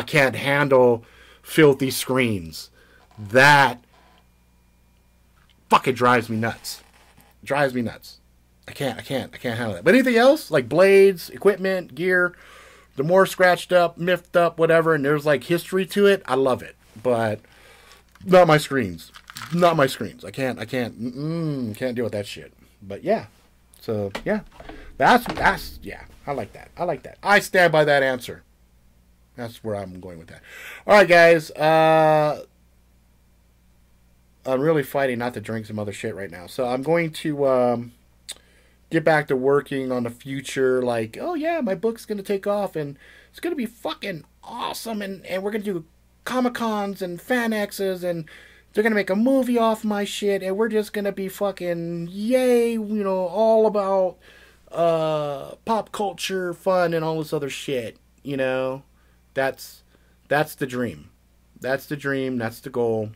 can't handle filthy screens. That fucking drives me nuts. I can't handle that. But anything else, like blades, equipment, gear, the more scratched up, miffed up, whatever, and there's like history to it, I love it. But not my screens. I can't deal with that shit. But yeah. So yeah. That's yeah. I like that. I stand by that answer. That's where I'm going with that. Alright, guys. I'm really fighting not to drink some other shit right now. So I'm going to get back to working on the future. Like, oh yeah, my book's going to take off and it's going to be fucking awesome. And we're going to do Comic-Cons and Fan X's and they're going to make a movie off my shit. And we're just going to be fucking yay, all about pop culture fun and all this other shit. You know, that's the dream. That's the dream. That's the goal.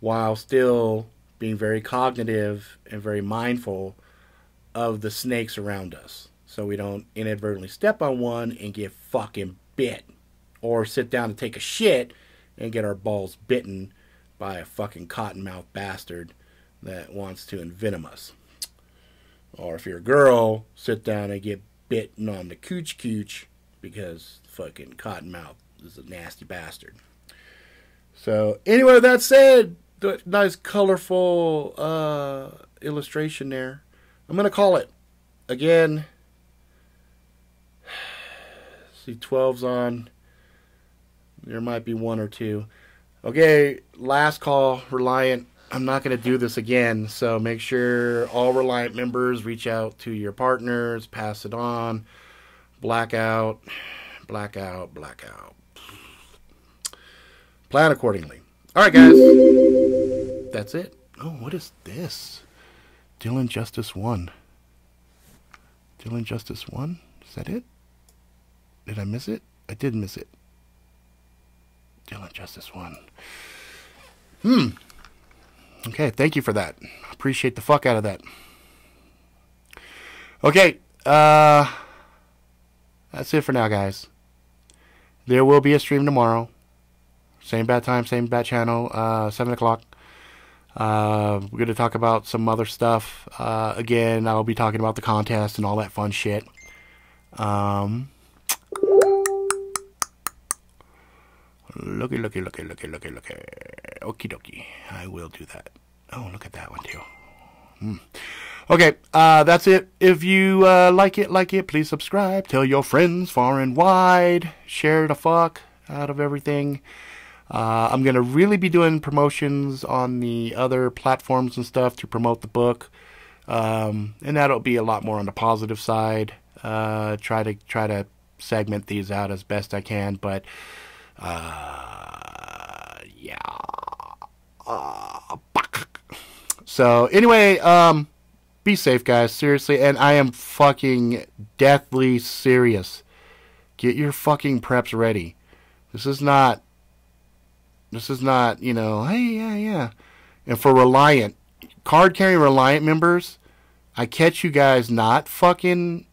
While still being very cognitive and very mindful of the snakes around us, so we don't inadvertently step on one and get fucking bit, or sit down to take a shit and get our balls bitten by a fucking cottonmouth bastard that wants to envenom us. Or if you're a girl, sit down and get bitten on the cooch because fucking cottonmouth is a nasty bastard. So anyway, with that said, the nice colorful illustration there. I'm gonna call it again. See, 12's on. There might be one or two. Okay, last call, Reliant. I'm not going to do this again, so make sure all Reliant members reach out to your partners, pass it on. Blackout, blackout, blackout. Plan accordingly. All right, guys. That's it. Oh, what is this? Dylan Justice 1. Dylan Justice 1? Is that it? Did I miss it? I did miss it. Dylan Justice 1. Okay, thank you for that. Appreciate the fuck out of that. Okay, that's it for now, guys. There will be a stream tomorrow. Same bad time, same bad channel, 7 o'clock. We're going to talk about some other stuff. Again, I'll be talking about the contest and all that fun shit. Looky. Okie dokie. I will do that. Oh, look at that one too. Okay, that's it. If you like it, please subscribe. Tell your friends far and wide. Share the fuck out of everything. I'm going to really be doing promotions on the other platforms and stuff to promote the book. And that'll be a lot more on the positive side. Try to segment these out as best I can, but yeah. So anyway, be safe, guys. Seriously, and I am fucking deathly serious. Get your fucking preps ready. This is not, you know, hey, yeah. And for Reliant, card-carrying Reliant members, I catch you guys not fucking,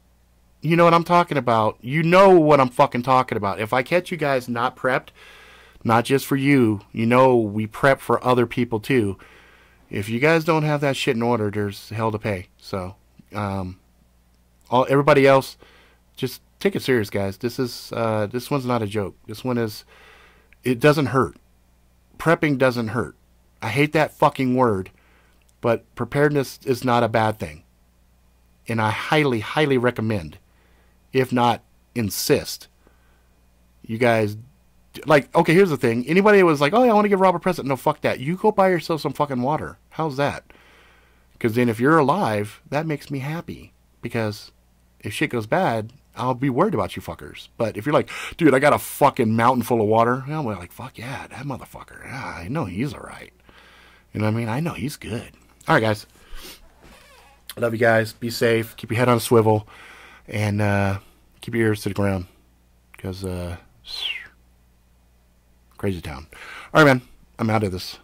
you know what I'm talking about. You know what I'm fucking talking about. If I catch you guys not prepped, not just for you, you know we prep for other people too. If you guys don't have that shit in order, there's hell to pay. So, everybody else, just take it serious, guys. This one's not a joke. This one is, it doesn't hurt. Prepping doesn't hurt. I hate that fucking word, but preparedness is not a bad thing. And I highly, highly recommend, if not insist, you guys, like, okay, here's the thing. Anybody was like, oh, yeah, I want to give Rob a present. No, fuck that. You go buy yourself some fucking water. How's that? Because then if you're alive, that makes me happy. Because if shit goes bad, I'll be worried about you fuckers. But if you're like, dude, I got a fucking mountain full of water, I'm like, fuck yeah, that motherfucker. Yeah, I know he's all right. You know what I mean? I know he's good. All right, guys. Love you guys. Be safe. Keep your head on a swivel. And keep your ears to the ground. Because, crazy town. All right, man. I'm out of this.